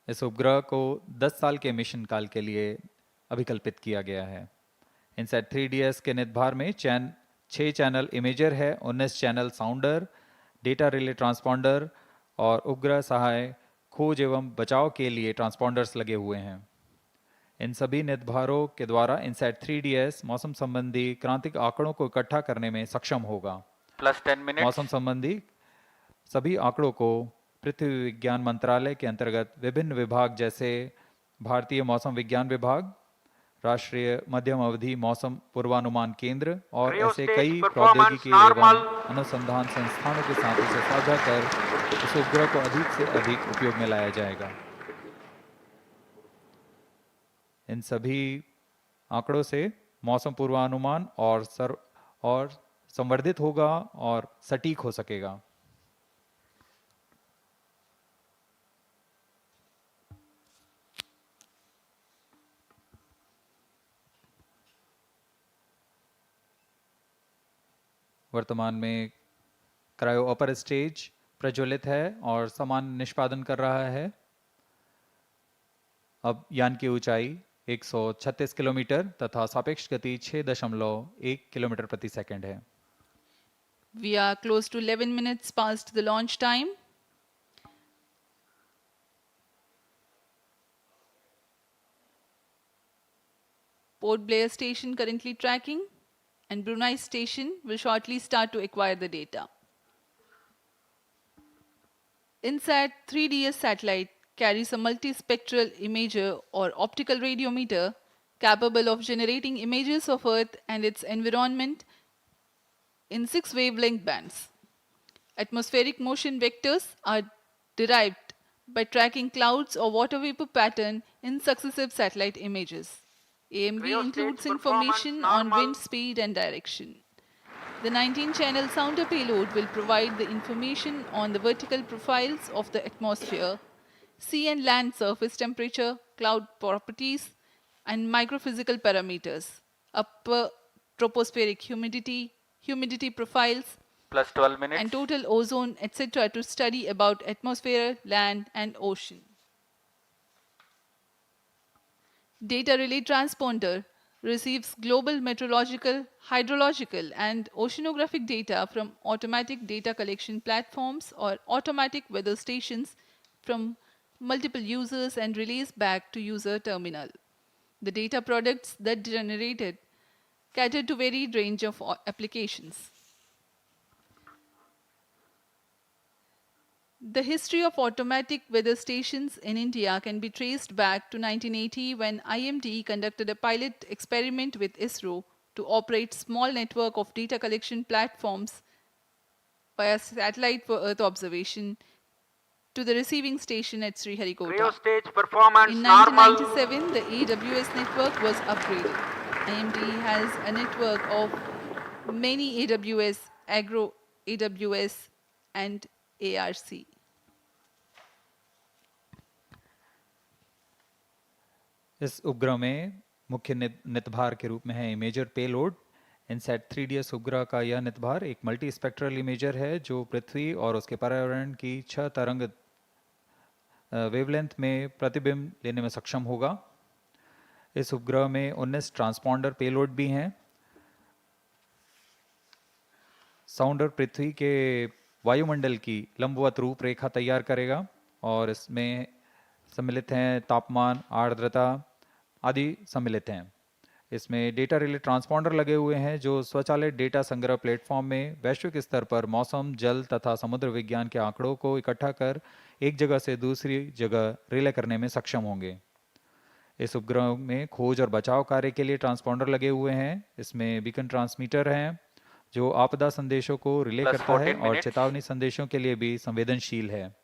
इस उपग्रह को 10 साल के मिशन काल के लिए अभिकल्पित किया गया है। इनसैट 3DS के निदभार में 6 चैनल इमेजर है, 19 चैनल साउंडर, डेटा रिले ट्रांसपॉन्डर और उपग्रह सहाय खोज एवं बचाव के लिए ट्रांसपॉन्डर्स लगे हुए हैं। इन सभी निदभारों के द्वारा इनसैट 3DS मौसम संबंधी क्रांतिक आंकड़ों को इकट्ठा करने में सक्षम होगा। +10 minutes. मौसम संबंधी सभी आंकड़ों को पृथ्वी विज्ञान मंत्रालय के अंतर्गत विभिन्न विभाग जैसे भारतीय मौसम विज्ञान विभाग, राष्ट्रीय मध्यम अवधि मौसम पूर्वानुमान केंद्र और ऐसे कई प्रौद्योगिकी एवं अनुसंधान संस्थानों के साथ इसे साझा कर इस उपग्रह को अधिक से अधिक उपयोग में लाया जाएगा। इन सभी आंकड़ों से मौसम पूर्वानुमान और संवर्धित होगा और सटीक हो सकेगा। वर्तमान में क्रायो अपर स्टेज प्रज्वलित है और समान निष्पादन कर रहा है। अब यान की ऊंचाई 136 किलोमीटर तथा सापेक्ष गति 6.1 किलोमीटर प्रति सेकंड है। We are close to 11 minutes past the launch time. Port Blair station currently tracking, and Brunei station will shortly start to acquire the data. INSAT 3DS satellite carries a multispectral imager or optical radiometer capable of generating images of Earth and its environment in 6 wavelength bands. Atmospheric motion vectors are derived by tracking clouds or water vapor pattern in successive satellite images. AMV includes information on wind speed and direction. The 19-channel sounder payload will provide the information on the vertical profiles of the atmosphere, sea and land surface temperature, cloud properties, and microphysical parameters, upper tropospheric humidity, humidity profiles, +12 minutes. and total ozone, etc. to study about atmosphere, land, and ocean. Data relay transponder receives global meteorological, hydrological, and oceanographic data from automatic data collection platforms or automatic weather stations from multiple users and relays back to user terminal. The data products that generated cater to varied range of applications. The history of automatic weather stations in India can be traced back to 1980 when IMD conducted a pilot experiment with ISRO to operate small network of data collection platforms via satellite for Earth observation to the receiving station at Sriharikota. Cryo stage performance In normal. 1997, the AWS network was upgraded. IMD has a network of many AWS, Agro AWS, and ARC. इस उपग्रह में मुख्य नितभार के रूप में है imager payload. INSAT 3DS उपग्रह का यह नितभार एक मल्टी स्पेक्ट्रल इमेजर है जो पृथ्वी और उसके पर्यावरण की 6 तरंग वेवलेंथ में प्रतिबिंब लेने में सक्षम होगा। इस उपग्रह में 19 ट्रांसपॉन्डर पेलोड भी हैं। साउंडर पृथ्वी के वायुमंडल की लंबवत रूपरेखा तैयार करेगा और इसमें सम्मिलित हैं तापमान, आर्द्रता आदि सम्मिलित हैं। इसमें डेटा रिले ट्रांसपॉन्डर लगे हुए हैं जो स्वचालित डेटा संग्रह प्लेटफॉर्म में वैश्विक स्तर पर मौसम, जल तथा समुद्र विज्ञान के आंकड़ों को इकट्ठा कर एक जगह से दूसरी जगह रिले करने में सक्षम होंगे। इस उपग्रह में खोज और बचाव कार्य के लिए ट्रांसपॉन्डर लगे हुए हैं। इसमें बीकन ट्रांसमीटर हैं जो आपदा संदेशों को रिले करता है और चेतावनी संदेशों के लिए भी संवेदनशील है।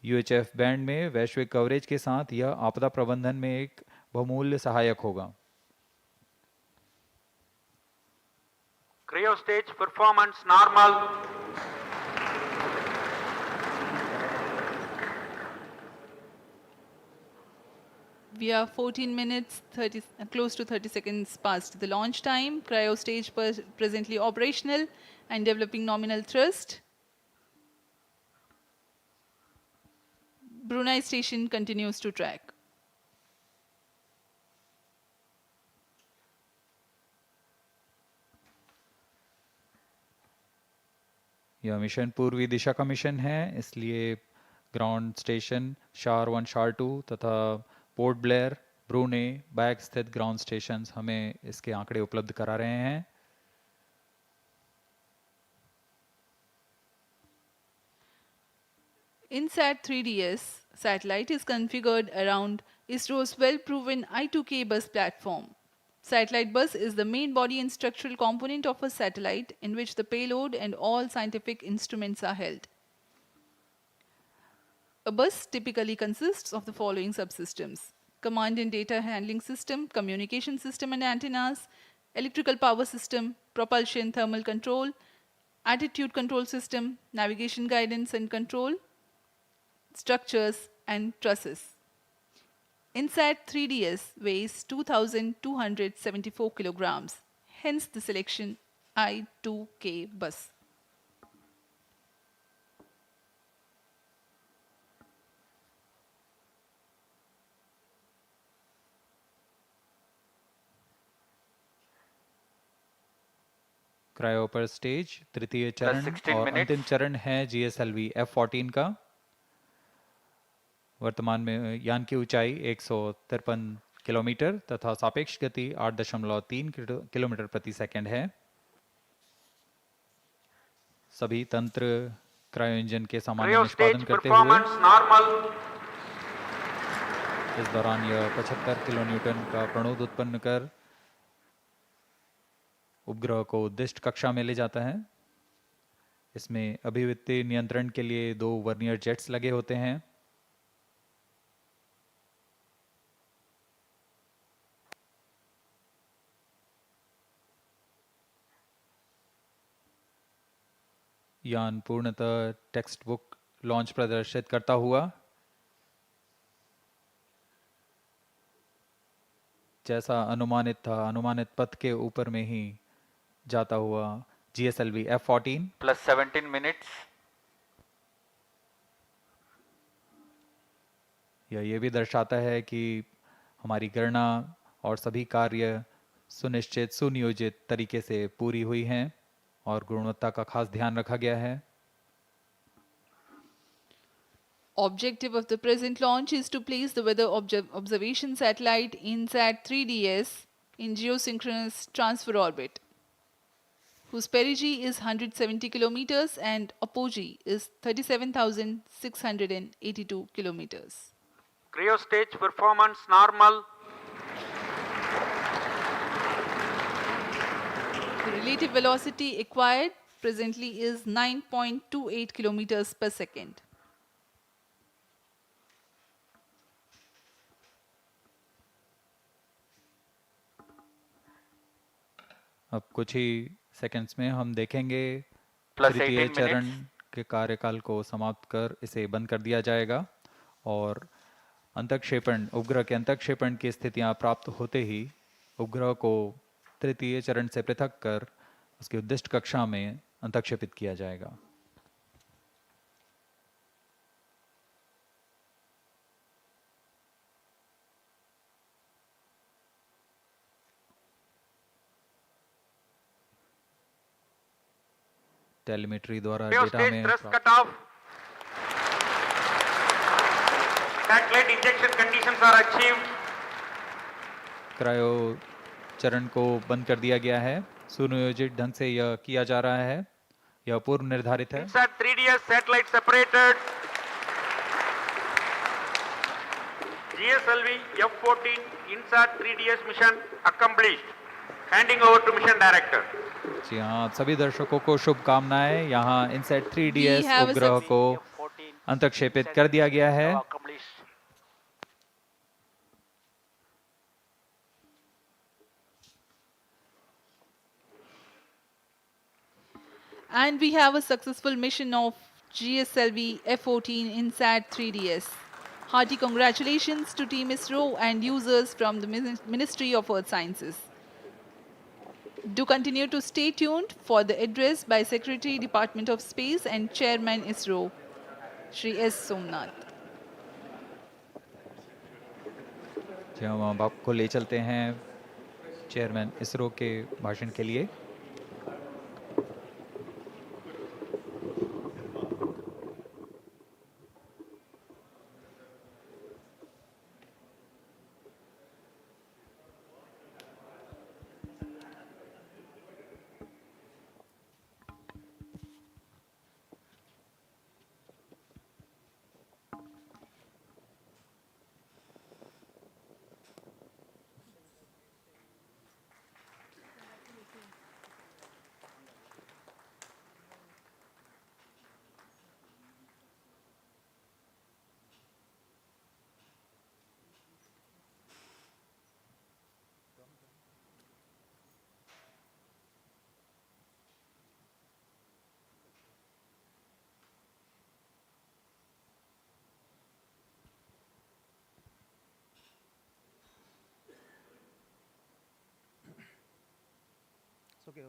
UHF बैंड में वैश्विक कवरेज के साथ यह आपदा प्रबंधन में एक बहुमूल्य सहायक होगा। Cryo stage performance normal. We are 14 minutes, close to 30 seconds past the launch time. Cryo stage presently operational and developing nominal thrust. Brunei station continues to track. यह मिशन पूर्वी दिशा का मिशन है, इसलिए ग्राउंड स्टेशन शार 1, शार 2 तथा port Blair, ब्रूने, bag स्थित ground stations हमें इसके आंकड़े उपलब्ध करा रहे हैं। INSAT-3DS satellite is configured around ISRO's well-proven I2K bus platform. Satellite bus is the main body and structural component of a satellite in which the payload and all scientific instruments are held. A bus typically consists of the following subsystems: command and data handling system, communication system and antennas, electrical power system, propulsion thermal control, attitude control system, navigation guidance and control, structures and trusses. INSAT-3DS weighs 2,274 kilograms, hence the selection I2K bus. क्रायोपर stage तृतीय चरण और अंतिम चरण है GSLV-F14 का। वर्तमान में यान की ऊंचाई 153 किलोमीटर तथा सापेक्ष गति 8.3 किलोमीटर प्रति सेकंड है। सभी तंत्र क्रायो इंजन के सामान्य निष्पादन करते हुए इस दौरान यह 75 किलोन्यूटन का प्रणोद उत्पन्न कर उपग्रह को उद्दिष्ट कक्षा में ले जाता है। इसमें अभिवृत्ति नियंत्रण के लिए 2 वर्नियर जेट्स लगे होते हैं। यान पूर्णतः टेक्स्ट बुक लॉन्च प्रदर्शित करता हुआ जैसा अनुमानित था, अनुमानित पथ के ऊपर में ही जाता हुआ GSLV-F14 plus 17 minutes. यह भी दर्शाता है कि हमारी गणना और सभी कार्य सुनिश्चित सुनियोजित तरीके से पूरी हुई हैं और गुणवत्ता का खास ध्यान रखा गया है। Objective of the present launch is to place the weather observation satellite INSAT-3DS in geosynchronous transfer orbit, whose perigee is 170 kilometers and apogee is 37,682 kilometers. Cryostage performance normal. The relative velocity acquired presently is 9.28 kilometers per second. अब कुछ ही seconds में हम देखेंगे Plus तृतीय 18 चरण minutes. के कार्यकाल को समाप्त कर इसे बंद कर दिया जाएगा और अंतःक्षेपण उपग्रह के अंतःक्षेपण की स्थितियां प्राप्त होते ही उपग्रह को तृतीय चरण से पृथक कर उसकी उद्दिष्ट कक्षा में अंतःक्षेपित किया जाएगा। टेलीमेट्री द्वारा डेटा में Thrust cutoff. Satellite injection conditions are achieved. Cryo चरण को बंद कर दिया गया है। सुनियोजित ढंग से यह किया जा रहा है, यह पूर्व निर्धारित है। INSAT-3DS satellite separated. GSLV-F14 INSAT-3DS mission accomplished. Handing over to mission director. जी हाँ, सभी दर्शकों को शुभकामनाएं। यहाँ INSAT-3DS उपग्रह को अंतःक्षेपित कर दिया गया है। And we have a successful mission of GSLV-F14 INSAT-3DS. Hearty congratulations to Team ISRO and users from the Ministry of Earth Sciences. Do continue to stay tuned for the address by Secretary, Department of Space and Chairman ISRO, Shri S. Somnath. जी हम अब आपको ले चलते हैं chairman ISRO के भाषण के लिए। Okay.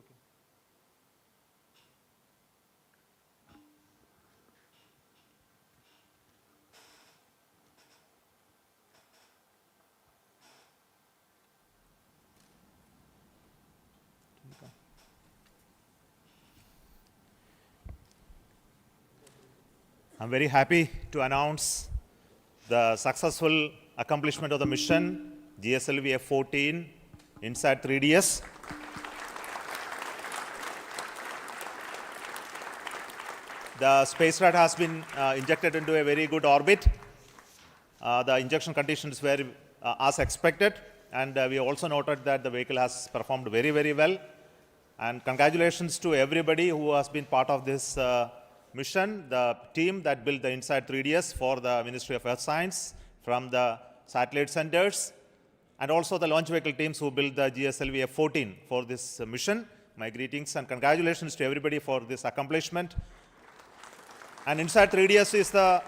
I'm very happy to announce the successful accomplishment of the mission GSLV-F14 INSAT-3DS. The spacecraft has been injected into a very good orbit. The injection conditions were as expected, and we also noted that the vehicle has performed very, very well. And congratulations to everybody who has been part of this mission, the team that built the INSAT-3DS for the Ministry of Earth Science from the satellite centers, and also the launch vehicle teams who built the GSLV-F14 for this mission. My greetings and congratulations to everybody for this accomplishment. And INSAT-3DS is the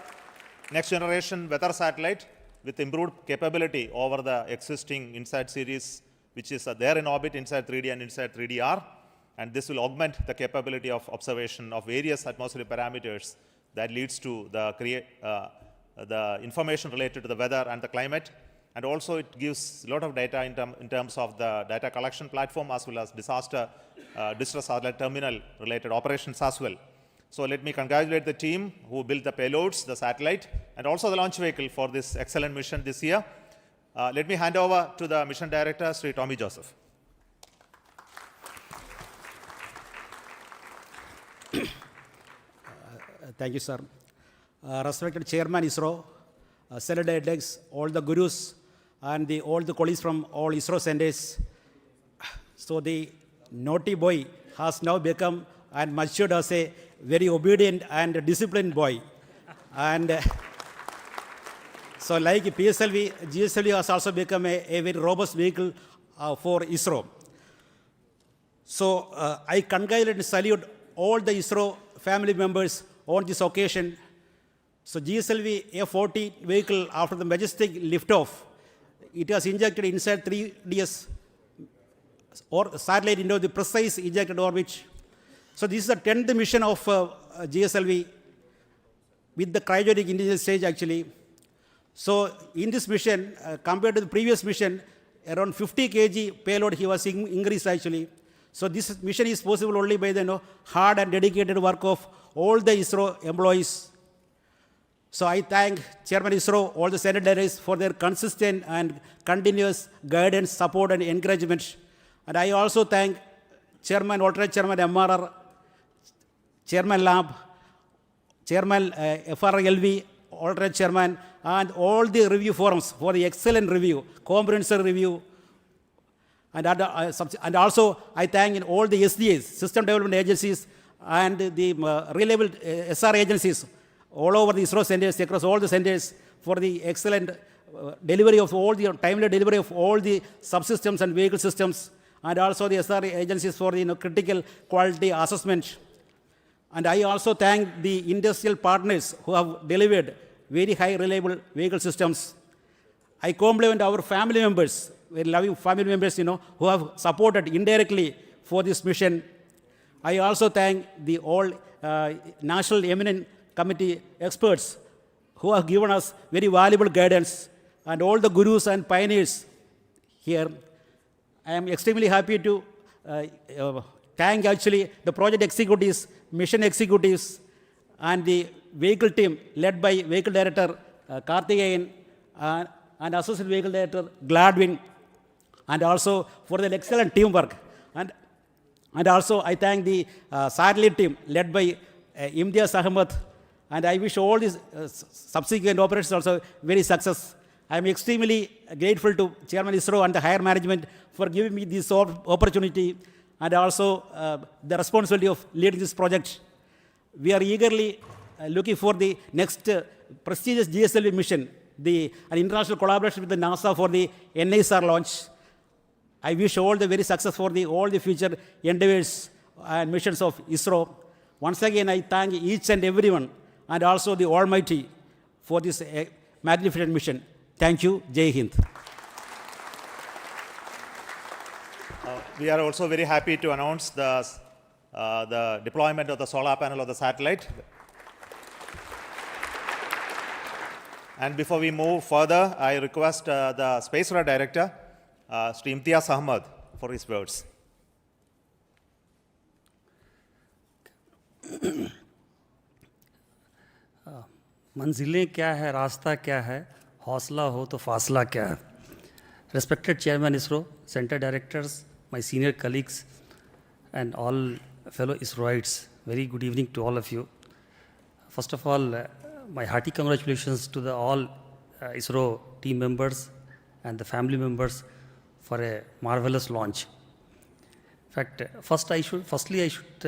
next generation weather satellite with improved capability over the existing INSAT series, which is there in orbit, INSAT-3D and INSAT-3DR. And this will augment the capability of observation of various atmospheric parameters that leads to the information related to the weather and the climate. and also it gives a lot of data in terms of the data collection platform as well as distress alert terminal related operations as well. So let me congratulate the team who built the payloads, the satellite, and also the launch vehicle for this excellent mission this year. Let me hand over to the mission director, Sri Tommy Joseph. Thank you, sir. Respected Chairman ISRO, Senate Heads, all the gurus, and all the colleagues from all ISRO centers. So the naughty boy has now become and matured as a very obedient and disciplined boy. And so like PSLV, GSLV has also become a very robust vehicle for ISRO. So I congratulate and salute all the ISRO family members on this occasion. So GSLV-F14 vehicle, after the majestic liftoff, it has injected INSAT-3DS or satellite into the precise ejected orbit. So this is the 10th mission of GSLV with the cryogenic intelligence stage actually. So in this mission, compared to the previous mission, around 50 kg payload he was increased actually. So this mission is possible only by the hard and dedicated work of all the ISRO employees. So I thank Chairman ISRO, all the Senate directors for their consistent and continuous guidance, support and encouragement. And I also thank Chairman, alternate Chairman MRR, Chairman Lab, Chairman FRLV, alternate Chairman, and all the review forums for the excellent review, comprehensive review. And also I thank all the SDAs, System Development Agencies, and the reliable SR agencies all over the ISRO centers, across all the centers, for the excellent delivery of all the timely delivery of all the subsystems and vehicle systems, and also the SR agencies for the critical quality assessment. And I also thank the industrial partners who have delivered very high reliable vehicle systems. I compliment our family members, very loving family members, who have supported indirectly for this mission. I also thank the all National Eminent Committee experts who have given us very valuable guidance, and all the gurus and pioneers here. I am extremely happy to thank actually the project executives, mission executives, and the vehicle team led by Vehicle Director Karthikeyan and Associate Vehicle Director Gladwin, and also for the excellent teamwork. And also I thank the satellite team led by Imtiaz Ahmed, and I wish all these subsequent operations also very success. I am extremely grateful to Chairman ISRO and the higher management for giving me this opportunity, and also the responsibility of leading this project. We are eagerly looking for the next prestigious GSLV mission, an international collaboration with the NASA for the NISR launch. I wish all the very success for all the future endeavors and missions of ISRO. Once again, I thank each and everyone, and also the Almighty, for this magnificent mission. Thank you. Jai Hind. We are also very happy to announce the deployment of the solar panel of the satellite. And before we move further, I request the Space Radar Director, Sri Imtiaz Ahmed, for his words. मंजिलें क्या है, रास्ता क्या है, हौसला हो तो फासला क्या है. Respected Chairman ISRO, Center Directors, my senior colleagues, and all fellow ISROites, very good evening to all of you. First of all, my hearty congratulations to all ISRO team members and the family members for a marvelous launch. In fact, firstly I should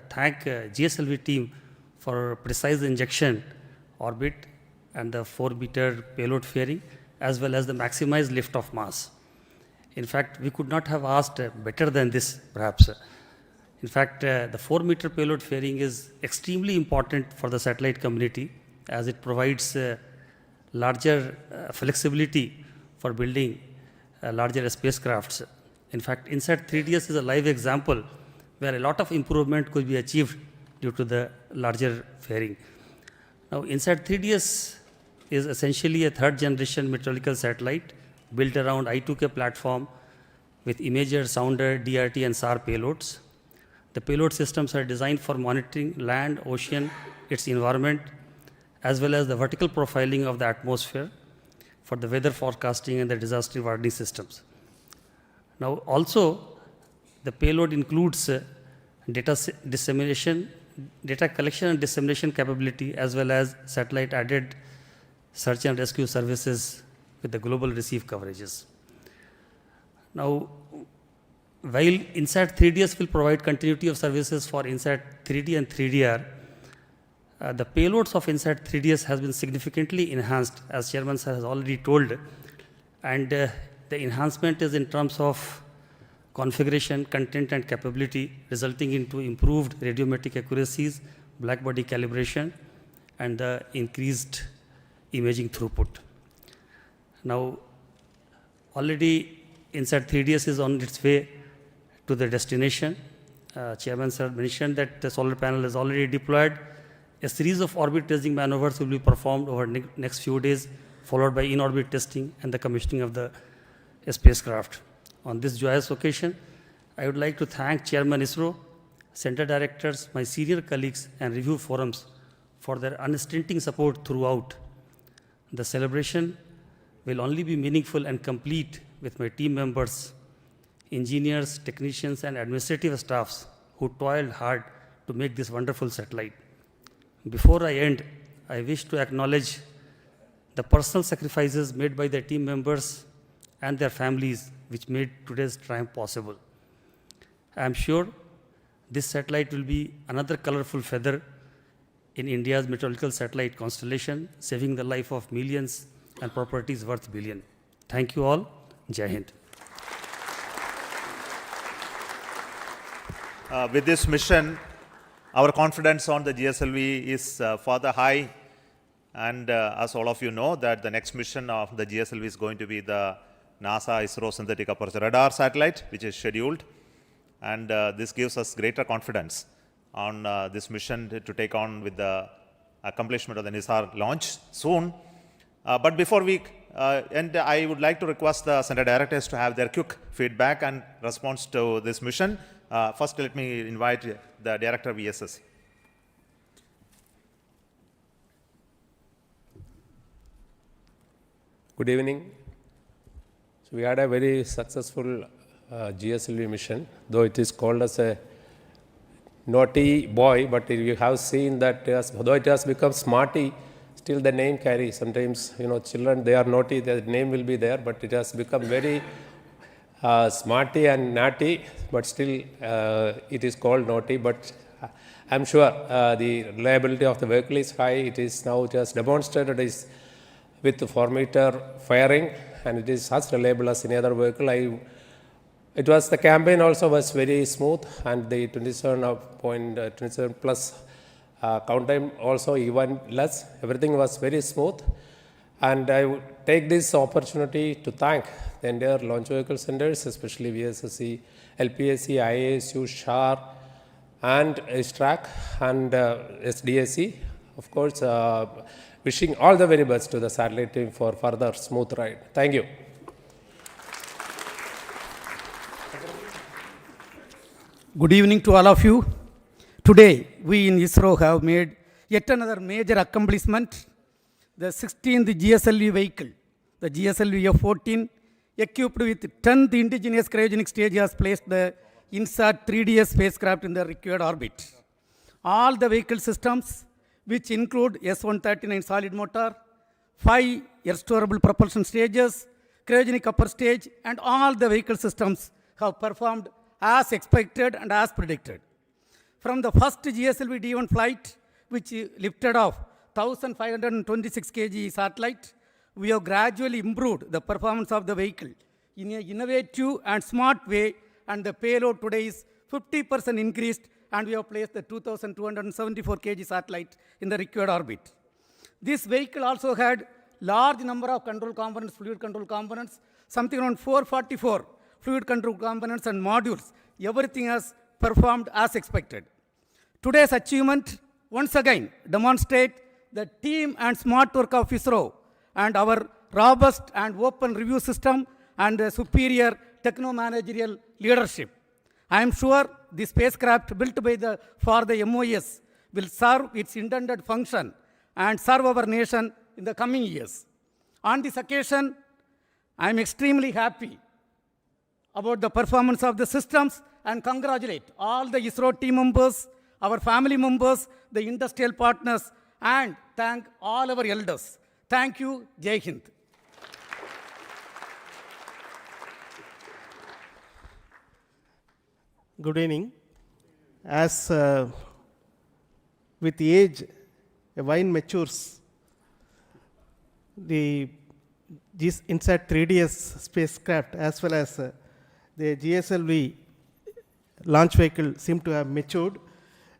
thank GSLV team for precise injection orbit and the 4-meter payload fairing, as well as the maximized lift-off mass. In fact, we could not have asked better than this, perhaps. In fact, the 4-meter payload fairing is extremely important for the satellite community, as it provides larger flexibility for building larger spacecrafts. In fact, INSAT-3DS is a live example where a lot of improvement could be achieved due to the larger fairing. Now, INSAT-3DS is essentially a third-generation meteorological satellite built around I2K platform with imager, sounder, DRT, and SHAR payloads. The payload systems are designed for monitoring land, ocean, its environment, as well as the vertical profiling of the atmosphere for the weather forecasting and the disaster warning systems. Now, also, the payload includes data collection and dissemination capability, as well as satellite-added search and rescue services with the global receive coverages. Now, while INSAT-3DS will provide continuity of services for INSAT-3D and 3DR, the payloads of INSAT-3DS has been significantly enhanced, as Chairman Sir has already told, and the enhancement is in terms of configuration, content, and capability, resulting into improved radiometric accuracies, blackbody calibration, and the increased imaging throughput. Now, already INSAT-3DS is on its way to the destination. Chairman Sir mentioned that the solar panel is already deployed. A series of orbit tracing maneuvers will be performed over next few days, followed by in-orbit testing and the commissioning of the spacecraft. On this joyous occasion, I would like to thank Chairman ISRO, Center Directors, my senior colleagues, and review forums for their unstinting support throughout. The celebration will only be meaningful and complete with my team members, engineers, technicians, and administrative staffs who toiled hard to make this wonderful satellite. Before I end, I wish to acknowledge the personal sacrifices made by the team members and their families, which made today's triumph possible. I am sure this satellite will be another colorful feather in India's meteorological satellite constellation, saving the life of millions and properties worth billions. Thank you all. Jai Hind. With this mission, our confidence on the GSLV is further high, and as all of you know, that the next mission of the GSLV is going to be the NASA ISRO synthetic aperture radar satellite, which is scheduled, and this gives us greater confidence on this mission to take on with the accomplishment of the NISAR launch soon. But before we end, I would like to request the Center Directors to have their quick feedback and response to this mission. First, let me invite the Director of ESSC. Good evening. So we had a very successful GSLV mission, though it is called as a naughty boy, but you have seen that though it has become smarty, still the name carries. Sometimes, children, they are naughty, the name will be there, but it has become very smarty and naughty, but still it is called naughty. But I'm sure the reliability of the vehicle is high. It is now just demonstrated is with the 4-meter firing, and it is as reliable as any other vehicle. The campaign also was very smooth, and the 27 plus count time also even less. Everything was very smooth, and I would take this opportunity to thank the entire launch vehicle centers, especially VSSC, LPSC, IASU, SHAR, and STRAC, and SDSC. Of course, wishing all the very best to the satellite team for further smooth ride. Thank you. Good evening to all of you. Today, we in ISRO have made yet another major accomplishment. The 16th GSLV vehicle, the GSLV-F14, equipped with 10th indigenous cryogenic stage, has placed the INSAT-3DS spacecraft in the required orbit. All the vehicle systems, which include S139 solid motor, 5 air-storable propulsion stages, cryogenic upper stage, and all the vehicle systems have performed as expected and as predicted. From the first GSLV D1 flight, which lifted off 1,526 kg satellite, we have gradually improved the performance of the vehicle in an innovative and smart way, and the payload today is 50% increased, and we have placed the 2,274 kg satellite in the required orbit. This vehicle also had large number of control components, fluid control components, something around 444 fluid control components and modules. Everything has performed as expected. Today's achievement once again demonstrate the team and smart work of ISRO and our robust and open review system and superior techno-managerial leadership. I am sure the spacecraft built for the MOS will serve its intended function and serve our nation in the coming years. On this occasion, I am extremely happy about the performance of the systems and congratulate all the ISRO team members, our family members, the industrial partners, and thank all our elders. Thank you. Jai Hind. Good evening. As with age, a wine matures. The INSAT-3DS spacecraft as well as the GSLV launch vehicle seem to have matured.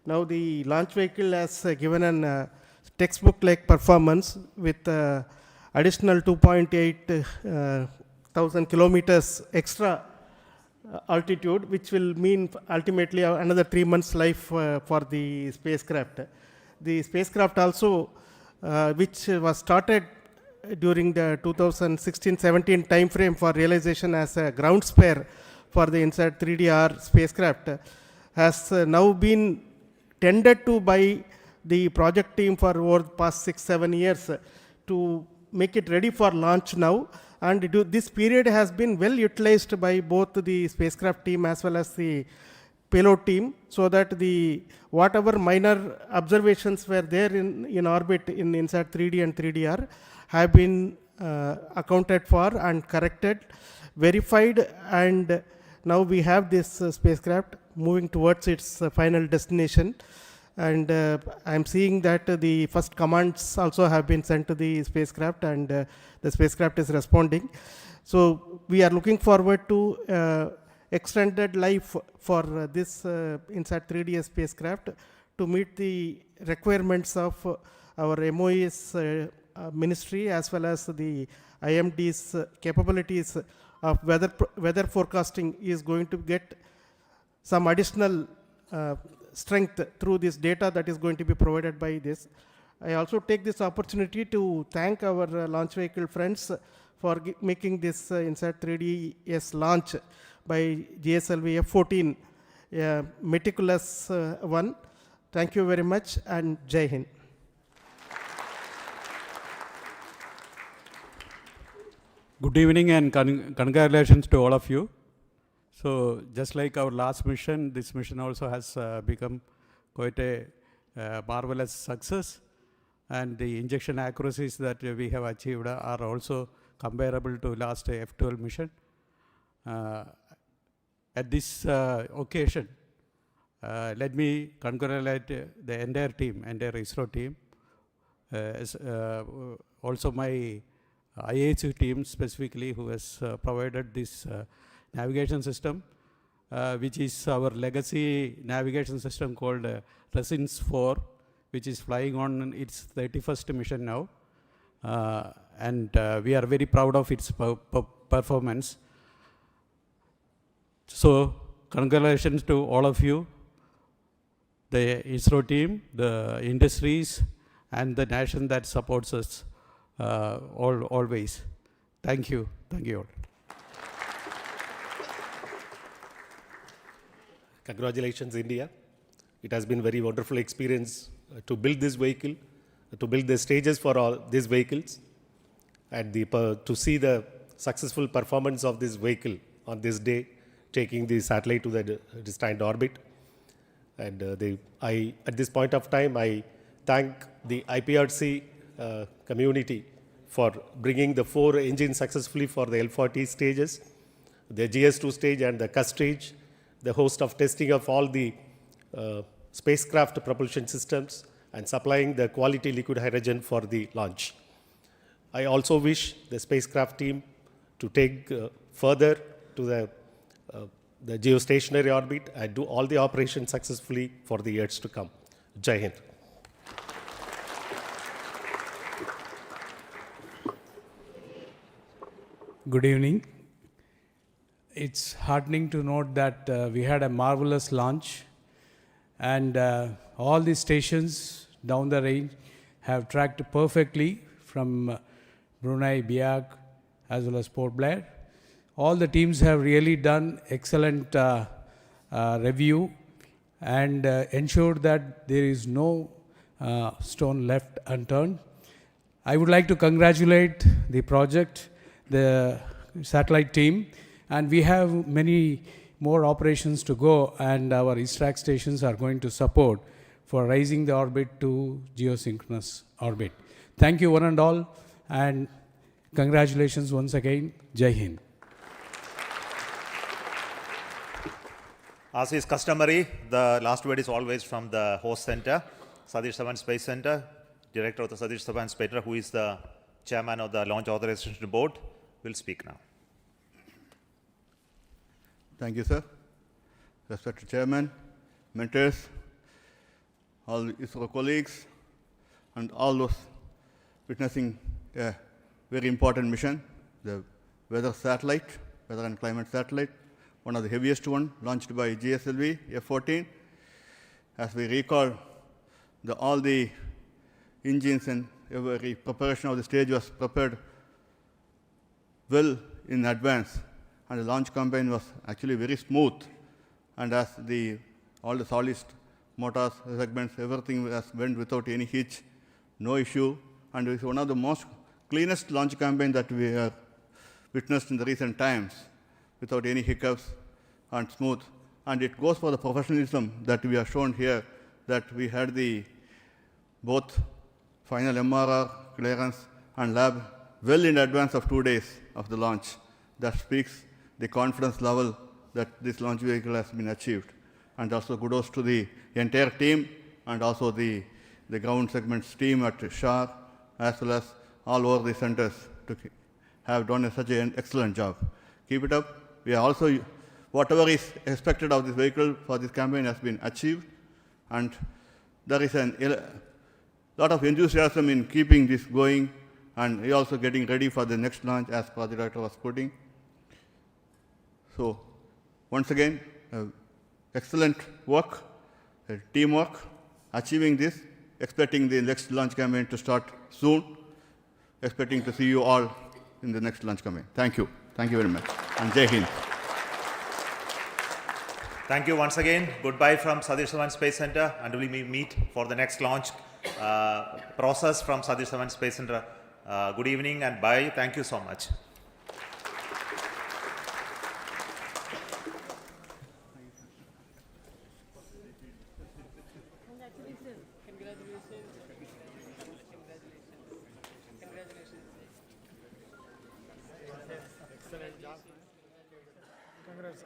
Now the launch vehicle has given an textbook-like performance with additional 2.8 thousand kilometers extra altitude, which will mean ultimately another 3 months life for the spacecraft. The spacecraft also, which was started during the 2016-17 time frame for realization as a ground spare for the INSAT-3DR spacecraft, has now been tended to by the project team for over the past 6-7 years to make it ready for launch now. And this period has been well utilized by both the spacecraft team as well as the payload team, so that the whatever minor observations were there in orbit in INSAT-3D and 3DR have been accounted for and corrected, verified, and now we have this spacecraft moving towards its final destination. And I am seeing that the first commands also have been sent to the spacecraft, and the spacecraft is responding. So we are looking forward to extended life for this INSAT-3DS spacecraft to meet the requirements of our MOE's ministry as well as the IMD's capabilities of weather forecasting is going to get some additional strength through this data that is going to be provided by this. I also take this opportunity to thank our launch vehicle friends for making this INSAT-3DS launch by GSLV-F14 a meticulous one. Thank you very much, and Jai Hind. Good evening and congratulations to all of you. So just like our last mission, this mission also has become quite a marvelous success, and the injection accuracies that we have achieved are also comparable to last F12 mission. At this occasion, let me congratulate the entire team, entire ISRO team, also my IAHU team specifically, who has provided this navigation system, which is our legacy navigation system called Resins 4, which is flying on its 31st mission now. And we are very proud of its performance. So congratulations to all of you, the ISRO team, the industries, and the nation that supports us always. Thank you. Thank you all. Congratulations, India. It has been very wonderful experience to build this vehicle, to build the stages for all these vehicles, and to see the successful performance of this vehicle on this day, taking the satellite to the destined orbit. And at this point of time, I thank the IPRC community for bringing the 4 engines successfully for the L40 stages, the GS2 stage and the CUS stage, the host of testing of all the spacecraft propulsion systems, and supplying the quality liquid hydrogen for the launch. I also wish the spacecraft team to take further to the geostationary orbit and do all the operations successfully for the years to come. Jai Hind. Good evening. It's heartening to note that we had a marvelous launch, and all the stations down the range have tracked perfectly from Brunei, Biak, as well as Port Blair. All the teams have really done excellent review and ensured that there is no stone left unturned. I would like to congratulate the project, the satellite team, and we have many more operations to go, and our ISTRAC stations are going to support for raising the orbit to geosynchronous orbit. Thank you one and all, and congratulations once again. Jai Hind. As is customary, the last word is always from the host center, Satish Dhawan Space Center, Director of the Satish Dhawan Space Center, who is the Chairman of the Launch Authorization Board, will speak now. Thank you, sir. Respected Chairman, mentors, all ISRO colleagues, and all those witnessing a very important mission, the weather satellite, weather and climate satellite, one of the heaviest one, launched by GSLV-F14. As we recall, all the engines and every preparation of the stage was prepared well in advance, and the launch campaign was actually very smooth. And as all the solid motors, segments, everything went without any hitch, no issue, and it's one of the most cleanest launch campaign that we have witnessed in the recent times, without any hiccups and smooth. And it goes for the professionalism that we have shown here, that we had both final MRR, clearance, and lab well in advance of 2 days of the launch. That speaks the confidence level that this launch vehicle has been achieved. And also kudos to the entire team and also the ground segments team at SHAR, as well as all over the centers to have done such an excellent job. Keep it up. We are also, whatever is expected of this vehicle for this campaign has been achieved, and there is a lot of enthusiasm in keeping this going, and we are also getting ready for the next launch, as Project Director was putting. So, once again, excellent work, teamwork, achieving this, expecting the next launch campaign to start soon, expecting to see you all in the next launch campaign. Thank you. Thank you very much. And Jai Hind. Thank you once again. Goodbye from Satish Dhawan Space Center, and we will meet for the next launch process from Satish Dhawan Space Center. Good evening and bye. Thank you so much. Excellent job. Congrats.